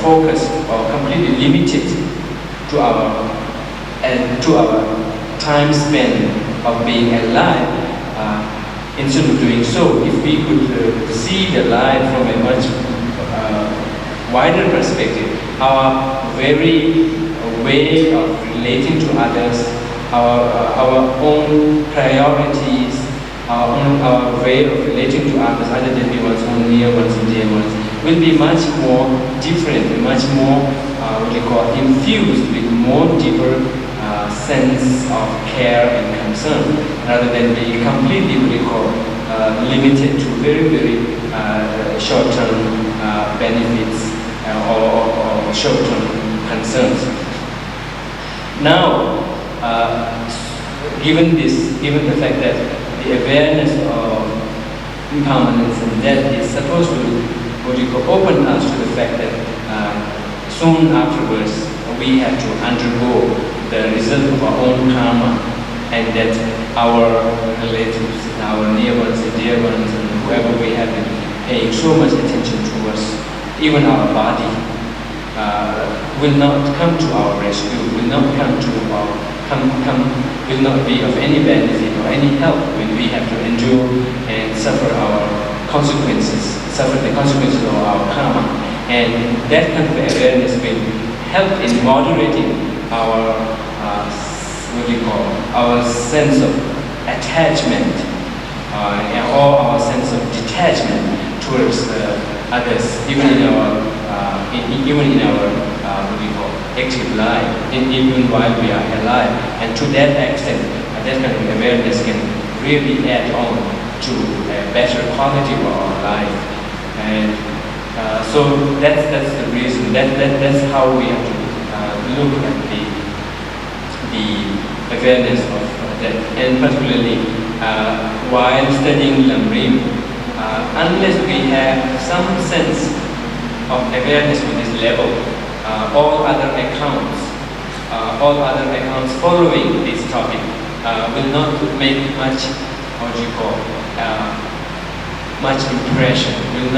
focused or completely limited to our time span of being alive. Instead of doing so, if we could see the life from a much wider perspective, our very way of relating to others, our own priorities, our way of relating to others, other than the ones who near ones and dear ones, will be much more different, much more infused with more deeper sense of care and concern, rather than being completely limited to very, very short-term benefits or short-term concerns. Now, given the fact that the awareness of impermanence and death is supposed to open us to the fact that soon afterwards we have to undergo the result of our own karma, and that our relatives, our near ones and dear ones, and whoever we have been paying so much attention towards, even our body, will not come to our rescue, will not be of any benefit or any help when we have to endure and suffer the consequences of our karma. And that kind of awareness will help in moderating our sense of attachment or our sense of detachment towards others, even in our active life, even while we are alive. And to that extent, that kind of awareness can really add on to a better quality of our life. And so that's the reason. That's how we have to look at the awareness of death. And particularly while studying Lamrim, unless we have some sense of awareness on this level, all other accounts following this topic will not make much impression, will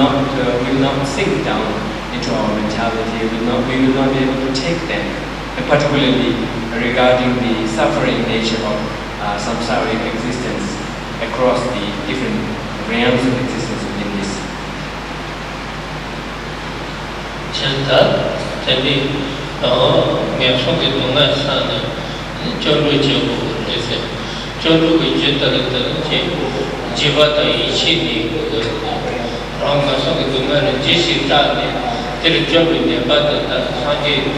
not sink down into our mentality. We will not be able to take them, and particularly regarding the suffering nature of samsaric existence across the different realms of existence within this. Jadi, ngasong itu nggak sana, jodoh jiwa dari ini, orang ngasong itu nggak jisi tadi, jadi jodoh dia pada sangat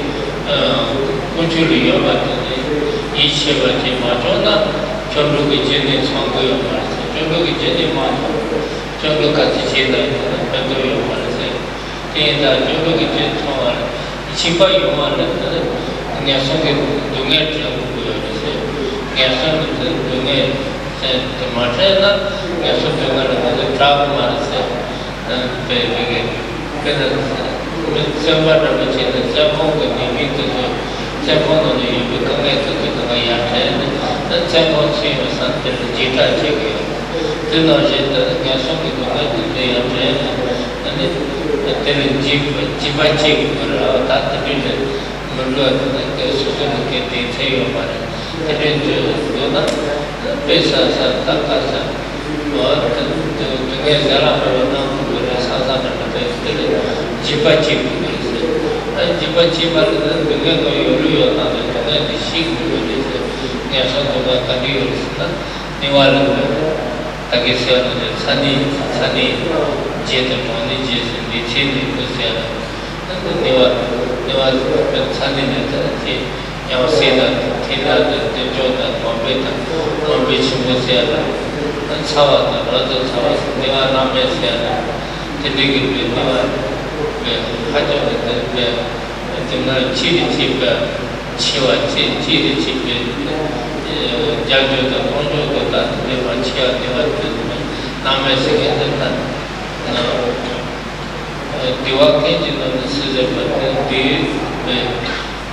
muncul ya pada ini baca macamna, jodoh ini sanggup ya pada, jodoh ini macam, jodoh kasih cinta betul ya pada. Tiada jodoh kita semua, siapa yang mana? Ngasong itu dunia jangan buat itu. Ngasong itu dunia macamnya, ngasong dunia itu trauma itu. Kerana semua dapat cerita, semua kita itu, semua orang itu kerana itu kita yang ada, dan semua semua sangat cerita cerita. Tidak cerita ngasong itu yang ada. Jadi jiwa berada di menurut sesuatu kita saya pada. Jadi juga pesa tak kasar, dengan jalan berlaku bersama dengan Jipachi, Jipachi, but the Gendo the Shik, Yasoka Kadius, Niwala, Agisian, Sunny, Jet, Moni, Jet, the Chili, Kusiana, and the Niwa, Sunny, Yamsina, Tina, the Jordan, Mombeta, Mombich, Musiana, and Sawa, the Rosa Sawa, Niwa Namesiana, the Diggy with Niwa, Hajo, the Chili Chip, Chiwa, Chili Chip, Jago, the Mojo, the Chia, Namesi, the Wakin, the Caesar, but the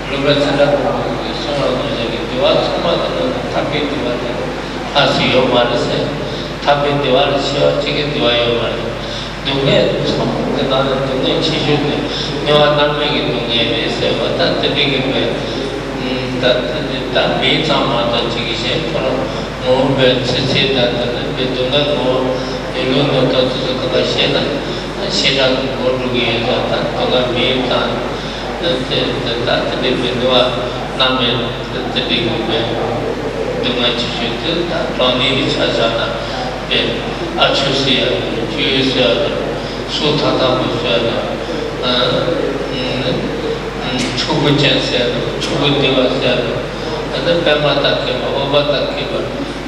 Lubasana, the Wasuma, Tapi, the Asio Marse, Tapi, the Walsio, Chicken, the Wayo. The way some the Chishu, no one not making the game is what that the big way that means some other Chikish for more bed, say that we do not know you know to the Kakashena and she doesn't go to get that other means and that the big window, Namen, the big way. The much that Ronnie Chazana, Achusia, Jusia, Sutata, Chubuchen said, Chubudiva said, and then Pamata came over that kiba,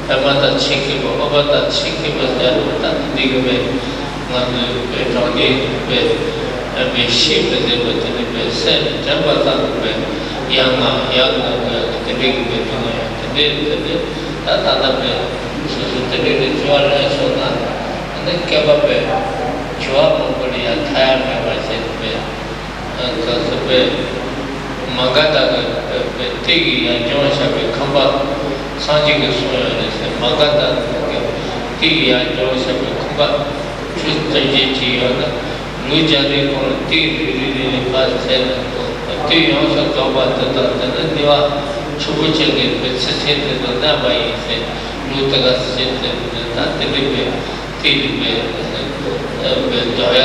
Pamata Chiki, over that Chiki was there with that big way, Ronnie, and we sheep as they were to the said, Jambata, young, the big way. That other way, so the Jual and then Kababe, Jual Mongoli and Tire members said, and the way Magata, Tigi and John Shabi come back, Sanjing is Magata, Tigi and John Shabi come back, Trisur, Lujari for Tigi, fast said, Tigi also go back to the Niva. Chubuchel with Sachet, the Nabai, Lutaga Sachet, the Tilibe, Doya,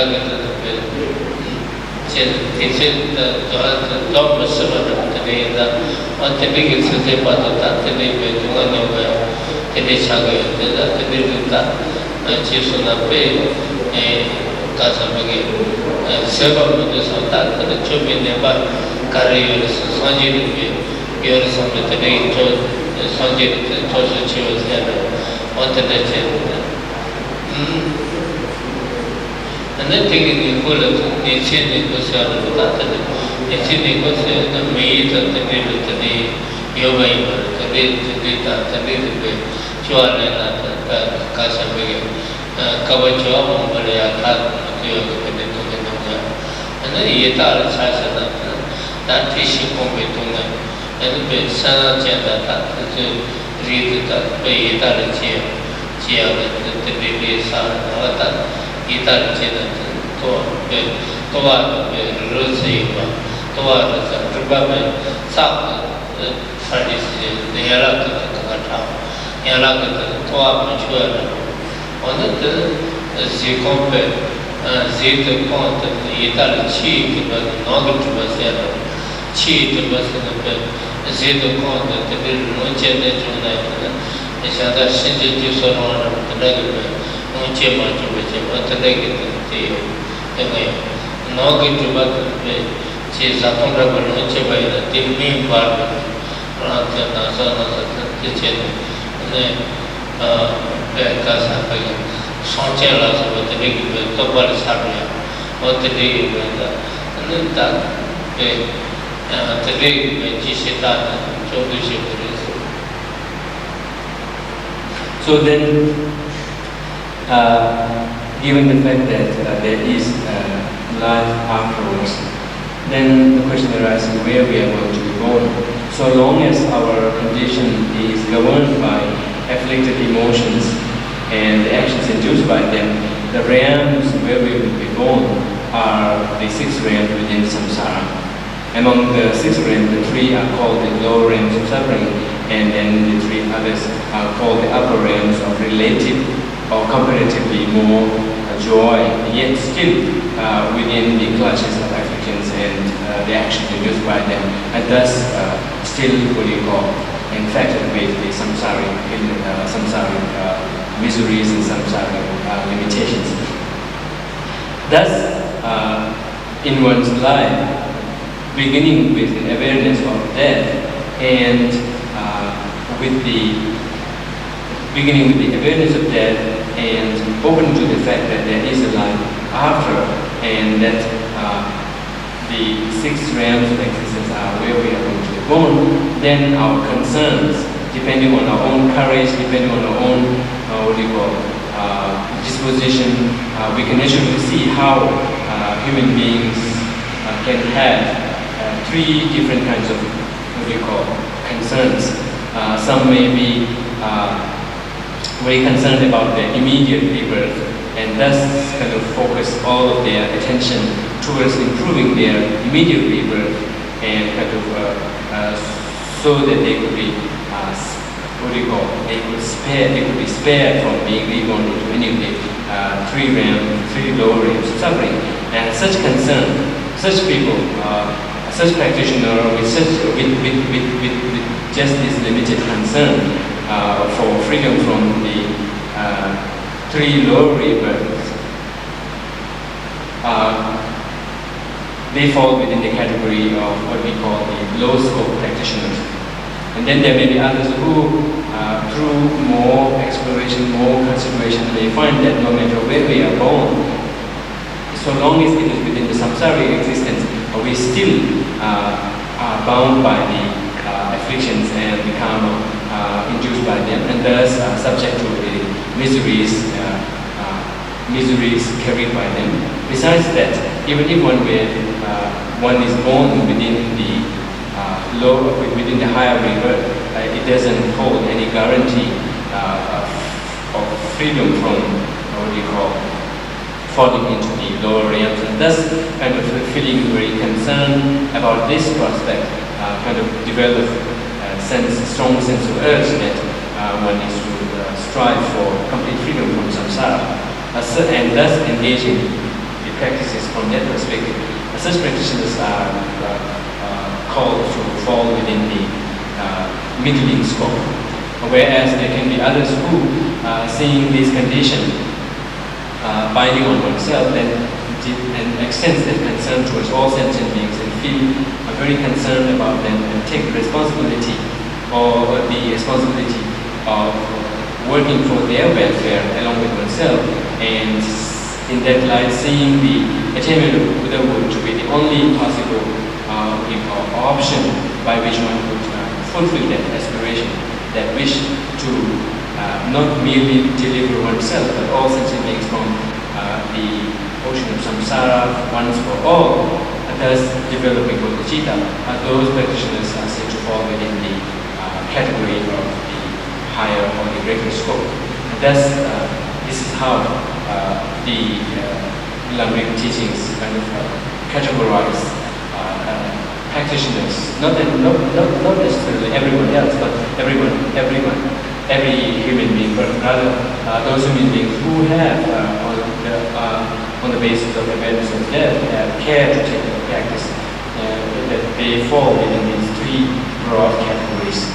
he said the top Muslim today, on the biggest Sachet, the Tilibe, Duanova, Tilichaga, the Tilita, and Chisuna Bay, Casamagi, several minutes of that, the Chubin Neba, Carriers, Sanji. Here is some of the day, Sanjay, Tosha Chivas, on the legend. And then taking the full of the Chini Kusan, the Chini Kusan, the meat of the middle of the day, Yoga, the data, the little bit, Chuana, Casamig, Kavachua, Maria, and then Yeta Chasana, that fishing coming and the Sana Janda to read that way, Italian chair, the baby son, Italian chair, Toa, Rosiva, Toa, Rubaman, South, Fardis, the Yalaka, Yalaka, Toa, Mature, on the Zicompe, Zeta Pont, the Italian chief, but not to Basera. Chi to Basin, Zedo Pond, the little Munche, the Junai, the Shada Shinji Tuson, the regular Munche Machu, which is what the regular tea. No good to Batin, she is a honorable Munche by the mean part of the Nazana, the Chen, and then Casa, Sanchelas with the regular Topal Sabia, what the day and then that. Today, so then, given the fact that there is life afterwards, then the question arises where we are going to be born. So long as our condition is governed by afflicted emotions and the actions induced by them, the realms where we will be born are the 6 realms within samsara. Among the 6 realms, the 3 are called the lower realms of suffering, and then the 3 others are called the upper realms of relative or comparatively more joy, yet still within the clutches of afflictions and the actions induced by them, and thus still infected with the samsaric miseries and samsaric limitations. Thus, in one's life, beginning with an awareness of death and beginning with the awareness of death and open to the fact that there is a life after, and that the 6 realms of existence are where we are going to be born, then our concerns, depending on our own courage, depending on our own disposition, we can actually see how human beings can have 3 different kinds of concerns. Some may be very concerned about their immediate rebirth, and thus kind of focus all of their attention towards improving their immediate rebirth, and kind of so that they could be they could be spared from being reborn into any of the 3 lower realms of suffering. And such concern, such people, such practitioner with just this limited concern for freedom from the 3 lower rebirths, they fall within the category of what we call the low scope practitioners. And then there may be others who, through more exploration, more consideration, they find that no matter where we are born, so long as it is within the samsaric existence, we still are bound by the afflictions and the karma induced by them, and thus subject to the miseries carried by them. Besides that, even if one is born within the higher rebirth, it doesn't hold any guarantee of freedom from falling into the lower realms, and thus kind of feeling very concerned about this prospect, kind of develop a strong sense of urge that one needs to strive for complete freedom from samsara, and thus engaging the practices from that perspective. Such practitioners are called to fall within the middling scope, whereas there can be others who, seeing this condition binding on oneself, and extends that concern towards all sentient beings, and feel very concerned about them, and take the responsibility of working for their welfare along with oneself, and in that light seeing the attainment of Buddhahood to be the only possible option by which one could fulfill that aspiration, that wish to not merely deliver oneself, but all sentient beings from the ocean of samsara once for all, and thus developing bodhicitta. Those practitioners are said to fall within the category of the higher or the greater scope. And thus, this is how the Lamrim teachings kind of categorize practitioners, not necessarily everyone else, but every human being, but rather those human beings who have, on the basis of awareness of death, have care to take the practice, that they fall within these 3 broad categories.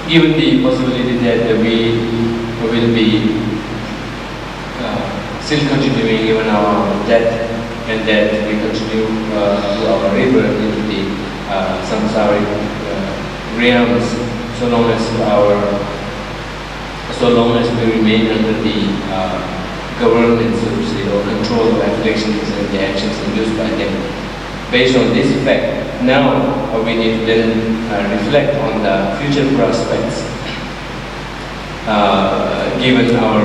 Given the possibility that we will be still continuing even our death, and that we continue to our river into the samsaric realms, so long as we remain under the governance, so to say, or control of afflictions and the actions induced by them. Based on this fact, now we need to then reflect on the future prospects, given our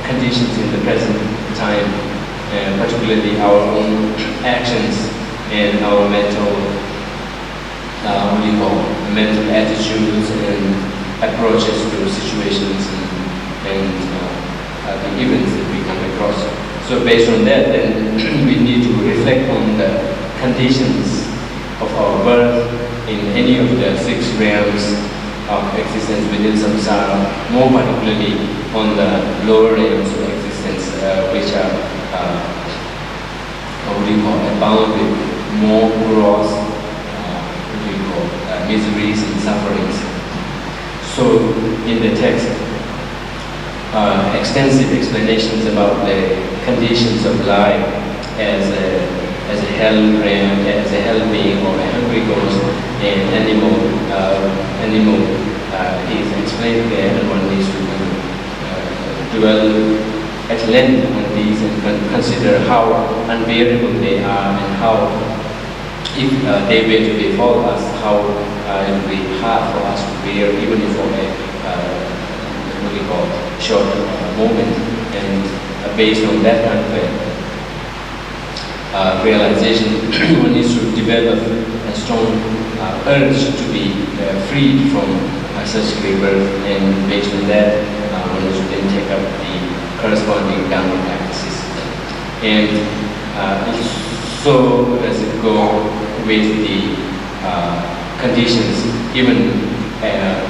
conditions in the present time, and particularly our own actions and our mental attitudes and approaches to situations and the events that we come across. So based on that, then we need to reflect on the conditions of our birth in any of the 6 realms of existence within samsara, more particularly on the lower realms of existence, which are abound with more gross miseries and sufferings. So in the text, extensive explanations about the conditions of life as a hell realm, as a hell being, or a hungry ghost, and animal is explained there, and one needs to dwell at length on these and consider how unbearable they are, and how, if they were to befall us, how it would be hard for us to bear, even if for a short moment. And based on that kind of realization, one needs to develop a strong urge to be freed from such rebirth, and based on that, one needs to then take up the corresponding Dhamma practices. And so does it go with the conditions even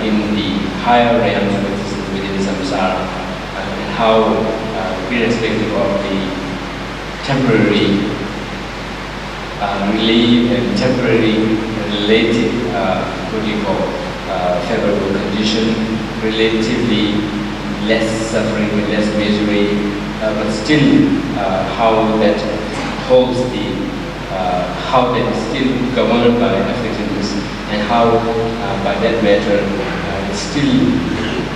in the higher realms of existence within samsara, and how, irrespective of the temporary relief and temporary related, favorable condition, relatively less suffering with less misery, but still how that holds the, how that is still governed by afflictedness, and how by that matter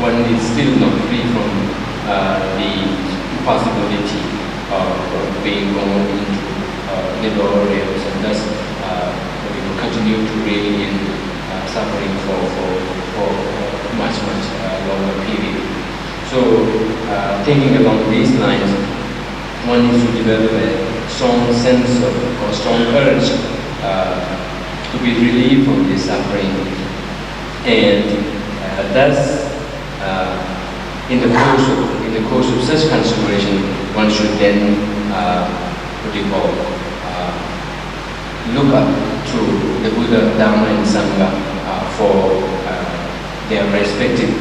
one is still not free from the possibility of being born into the lower realms, and thus we will continue to remain in suffering for much longer period. So thinking along these lines, one needs to develop a strong sense of, or strong urge to be relieved from this suffering, and thus in the course of such consideration, one should then look up to the Buddha, Dhamma, and Sangha for their respective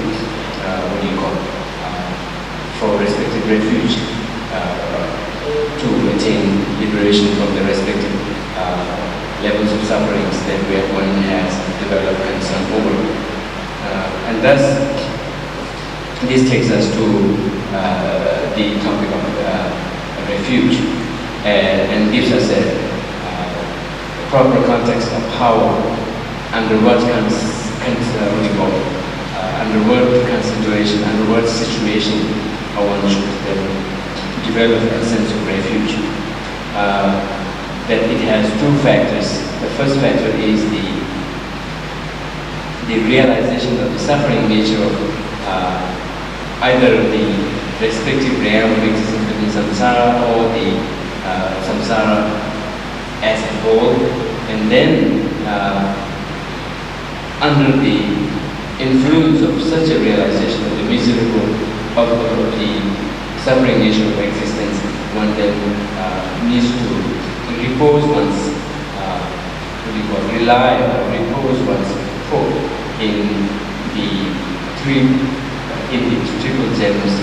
for respective refuge to attain liberation from the respective levels of sufferings that one has developed concern over. And thus, this takes us to the topic of refuge, and gives us a proper context of how, under what consideration, under what situation one should develop a sense of refuge. That it has 2 factors. The first factor is the realization of the suffering nature of either the respective realm of existence within samsara, or the samsara as a whole, and then under the influence of such a realization of the miserable of the suffering nature of existence, one then needs to repose one's rely or repose one's hope in the triple gems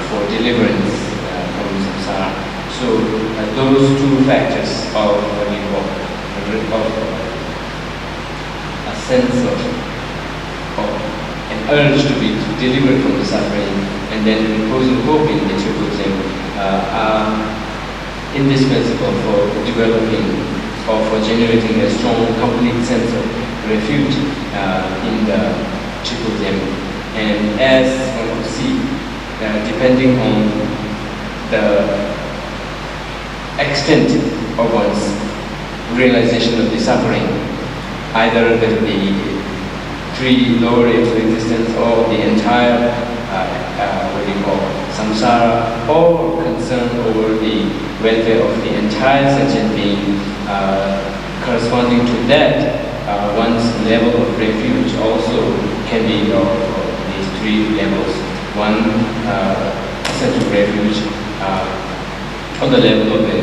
for deliverance from samsara. So those 2 factors of a sense of an urge to be delivered from the suffering, and then reposing hope in the triple gem are indispensable for developing or for generating a strong, complete sense of refuge in the triple gem. And as one could see, depending on the extent of one's realization of the suffering, either the 3 lower realms of existence, or the entire samsara, or concern over the welfare of the entire sentient being, corresponding to that, one's level of refuge also can be of these 3 levels. One sense of refuge on the level of a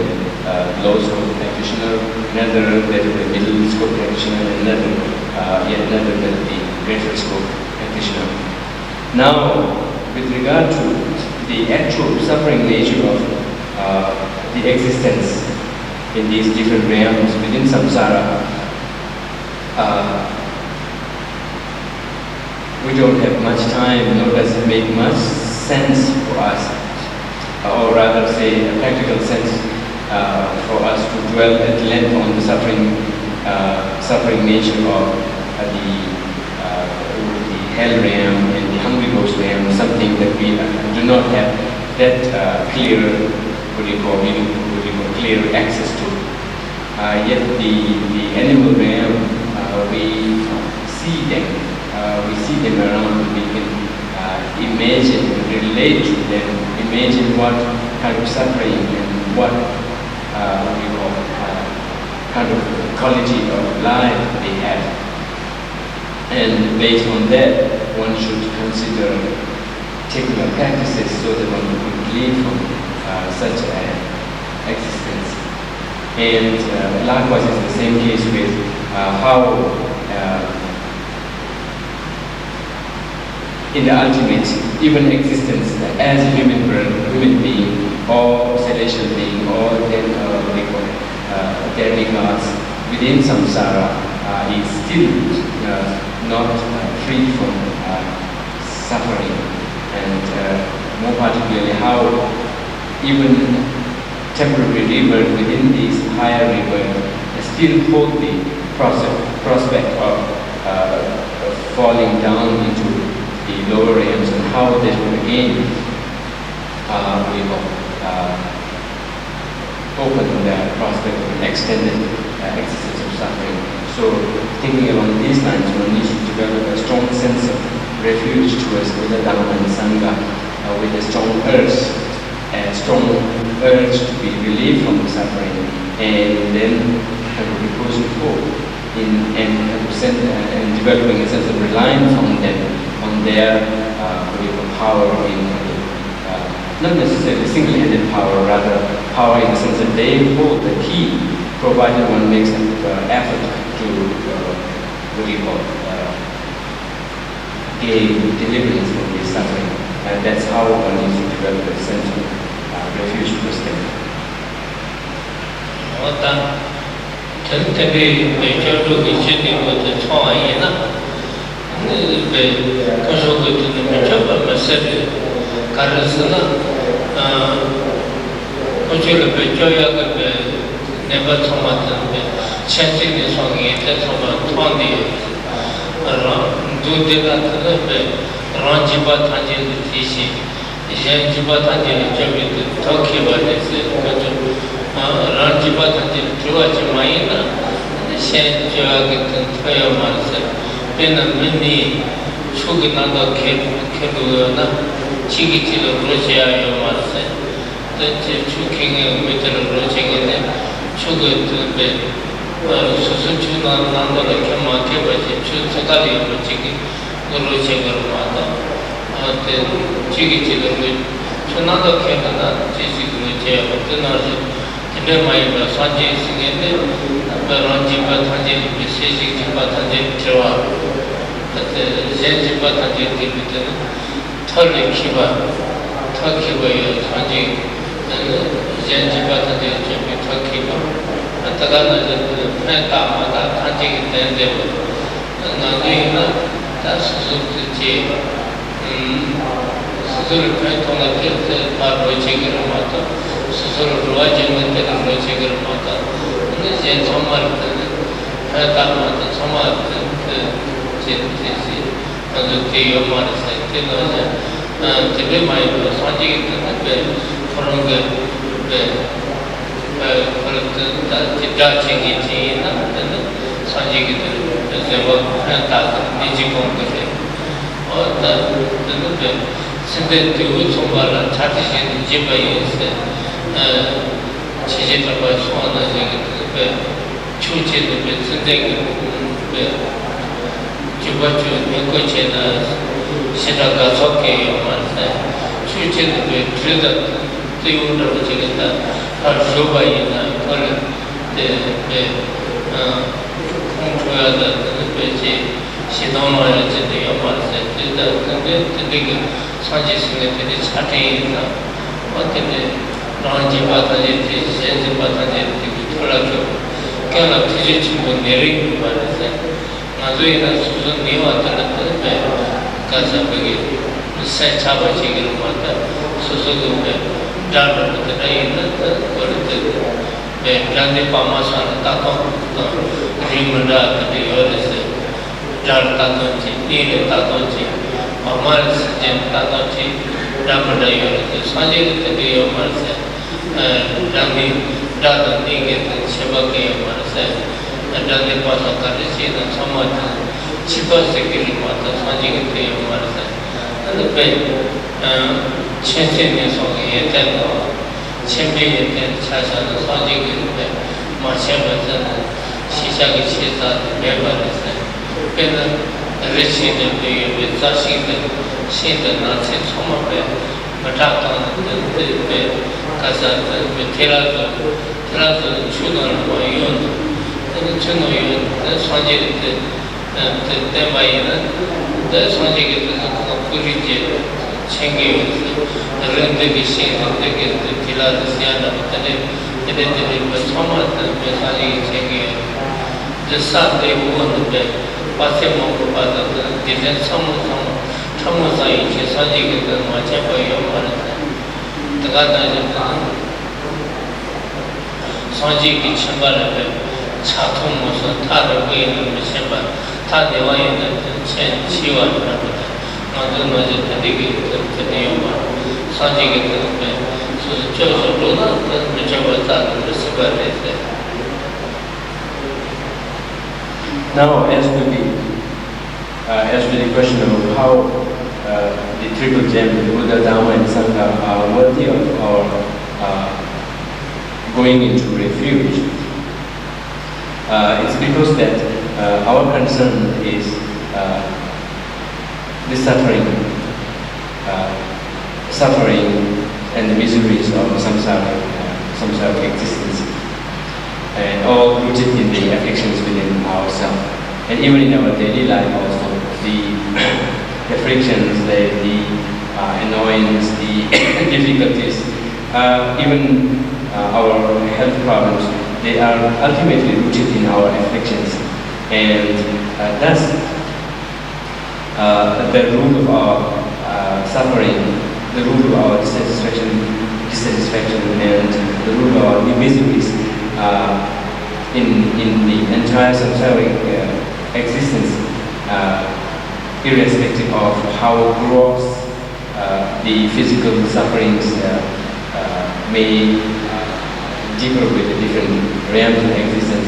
low scope practitioner, another that is the middle scope practitioner, and yet another that is the greater scope practitioner. Now, with regard to the actual suffering nature of the existence in these different realms within samsara, we don't have much time, nor does it make much sense for us, or rather say a practical sense for us to dwell at length on the suffering nature of the hell realm and the hungry ghost realm, something that we do not have that clear, clear access to. Yet the animal realm, we see them around. We can imagine, relate to them, imagine what kind of suffering and what kind of quality of life they have. And based on that, one should consider particular practices so that one could live from such an existence. And likewise, it's the same case with how in the ultimate, even existence as a human being, or celestial being, or demigods within samsara is still not free from suffering, and more particularly how even temporary rebirth within these higher rebirth still hold the prospect of falling down into the lower realms, and how they will again open the prospect of an extended existence of suffering. So thinking along these lines, one needs to develop a strong sense of refuge towards Buddha, Dhamma and Sangha, with a strong urge to be relieved from the suffering, and then proposing forth and developing a sense of reliance on them, on their power not necessarily single-handed power, rather power in the sense that they hold the key, provided one makes an effort to gain deliverance from this suffering. And that's how one needs to develop a sense of refuge towards them. Now, as to the question of how the triple gem, the Buddha, Dharma, and Sangha are worthy of our going into refuge, it's because that our concern is the suffering and the miseries of samsara existence, and all rooted in the afflictions within ourselves. And even in our daily life also, the afflictions, the annoyance, the difficulties, even our health problems, they are ultimately rooted in our afflictions. And thus, the root of our suffering, the root of our dissatisfaction, and the root of our miseries in the entire samsaric existence, irrespective of how gross the physical sufferings may differ with the different realms of existence,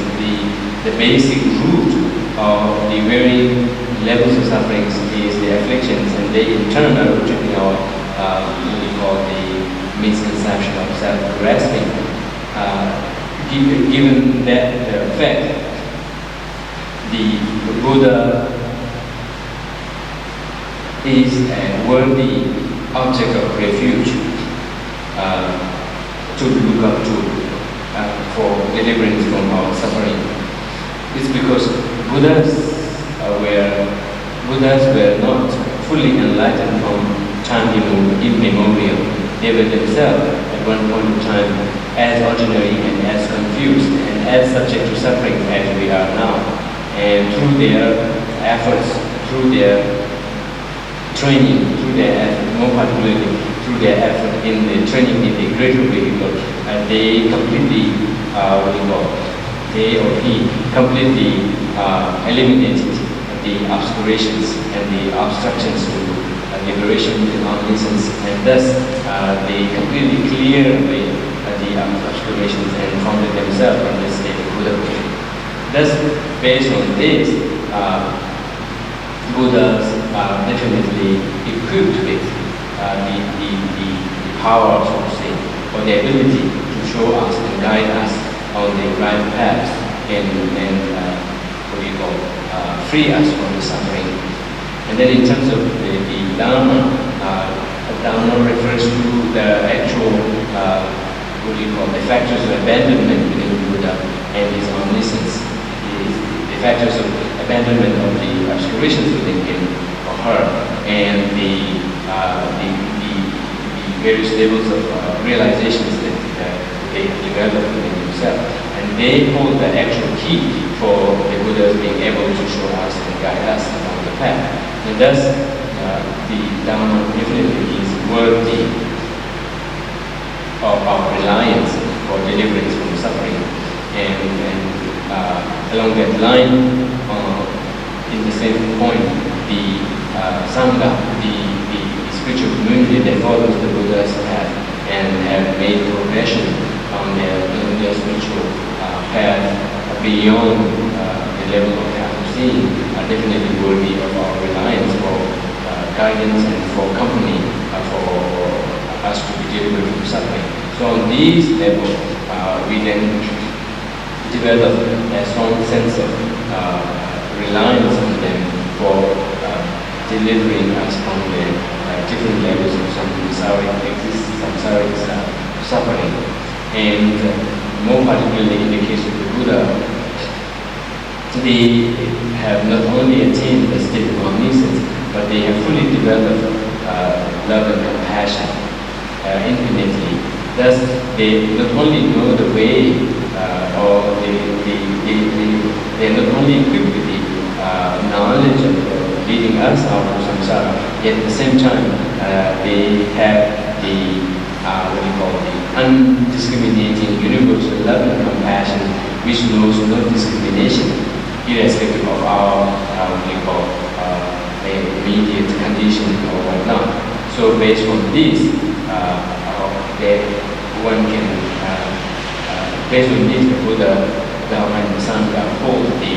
the basic root of the varying levels of sufferings is the afflictions, and they in turn are rooted in our what we call the misconception of self-grasping. Given that fact, the Buddha is a worthy object of refuge to look up to for deliverance from our suffering. It's because Buddhas were not fully enlightened from time immemorial. They were themselves at one point in time as ordinary and as confused and as subject to suffering as we are now. And through their efforts, through their training, more particularly through their effort in the training in the greater vehicle, they completely, they or he completely eliminated the obscurations and the obstructions to liberation and omniscience, and thus they completely cleared away the obscurations and founded themselves in the state of Buddhahood. Thus, based on this, Buddhas are definitely equipped with the power, so to say, or the ability to show us and guide us on the right path and free us from the suffering. And then in terms of the Dharma, Dharma refers to the actual the factors of abandonment within the Buddha and his omniscience, the factors of abandonment of the obscurations within him or her, and the various levels of realizations that they have developed within himself. And they hold the actual key for the Buddhas being able to show us and guide us along the path. And thus, the Dharma definitely is worthy of our reliance for deliverance from suffering. And along that line, in the same point, the Sangha, the spiritual community that follows the Buddha's path and have made progression on their spiritual path beyond the level of careful seeing, are definitely worthy of our reliance for guidance and for company for us to be delivered from suffering. So on these levels, we then develop a strong sense of reliance on them for delivering us from the different levels of samsaric suffering. And more particularly in the case of the Buddha, they have not only attained the state of omniscience, but they have fully developed love and compassion infinitely. Thus, they not only know the way, or they are not only equipped with the knowledge of leading us out of samsara, yet at the same time, they have the undiscriminating universal love and compassion, which knows no discrimination, irrespective of our immediate condition or whatnot. So based on this, one can, based on this, the Buddha, Dharma, and the Sangha hold the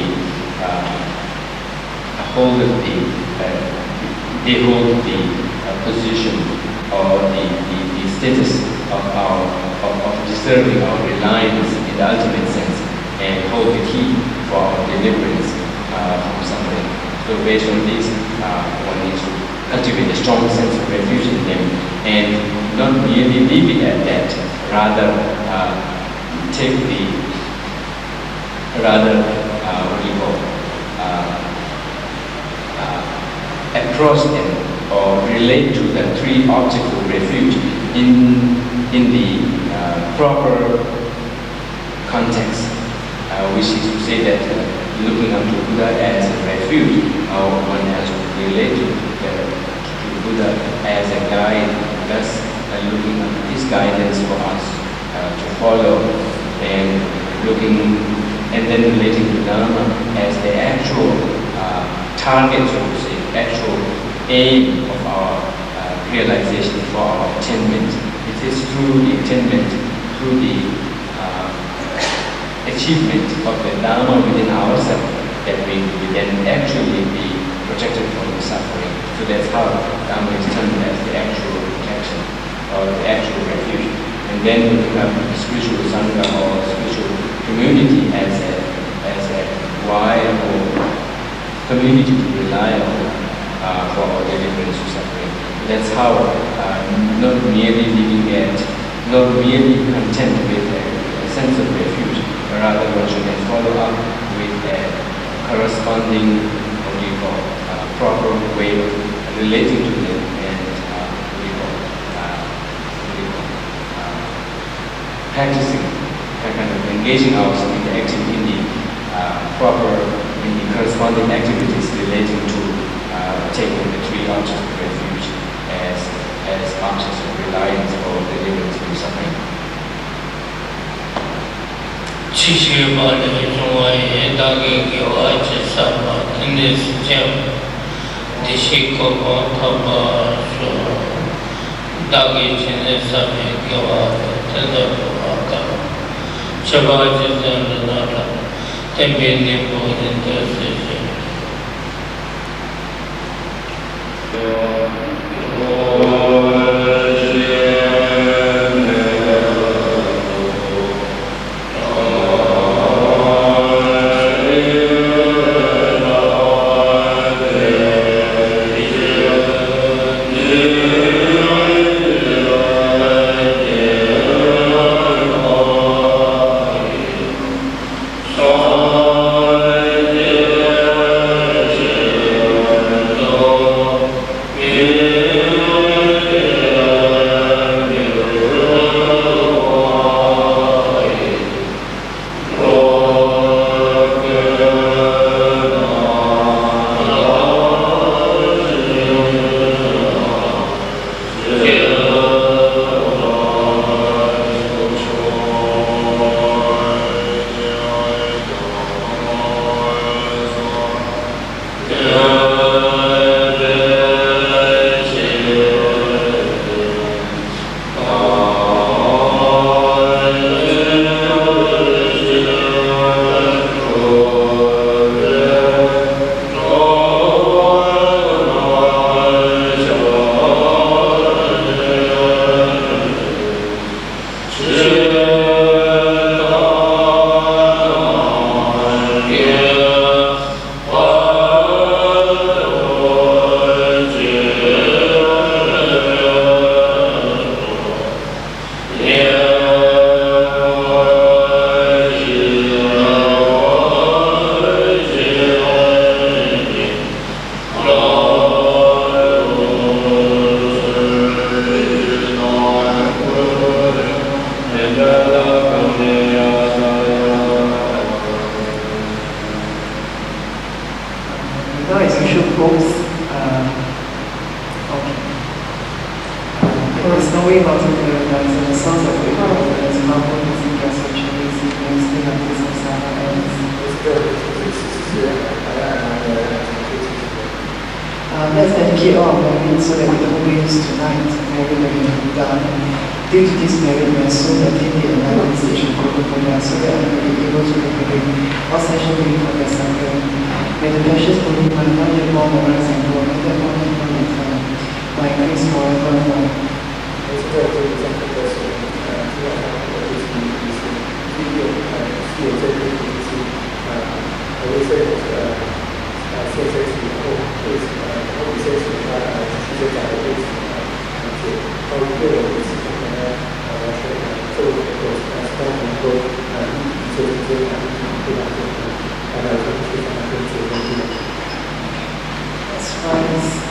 position or the status of deserving our reliance in the ultimate sense, and hold the key for our deliverance from suffering. So based on this, one needs to cultivate a strong sense of refuge in them, and not merely leave it at that, rather approach them or relate to the three objects of refuge in the proper context, which is to say that looking up to Buddha as a refuge, one has to relate to Buddha as a guide, thus looking at his guidance for us to follow, and then relating to Dharma as the actual target, so to say, actual aim of our realization for our attainment. It is through the attainment, through the achievement of the Dharma within ourselves that we then actually be protected from the suffering. So that's how Dharma is termed as the actual protection or the actual refuge. And then looking at the spiritual Sangha or spiritual community as a viable community to rely on for deliverance from suffering. That's how not merely content with a sense of refuge, but rather one should then follow up with a corresponding proper way of relating to them and practicing, kind of engaging ourselves in the corresponding activities relating to taking the three objects of refuge as objects of reliance or deliverance from suffering. 七十八的中外也大概给我这三把，真的是这样。这些各方他把说，大概现在上面给我真的不好搞。七八就这样的那了，这边的不能得事情。for a snowy mountain paradise and a sunset with paradise, Mount Music as a Chinese names the happiness of Saba ends. Let's dedicate all our merit so that we don't waste tonight, merit that we have done. Due to this merit, we are so attain the enlightened stage of Gelugpa, so that we will be able to liberate all sexual being from their suffering. May the precious holy mind one day more arise and grow, and that one day more in time, by grace forevermore. Let's rise.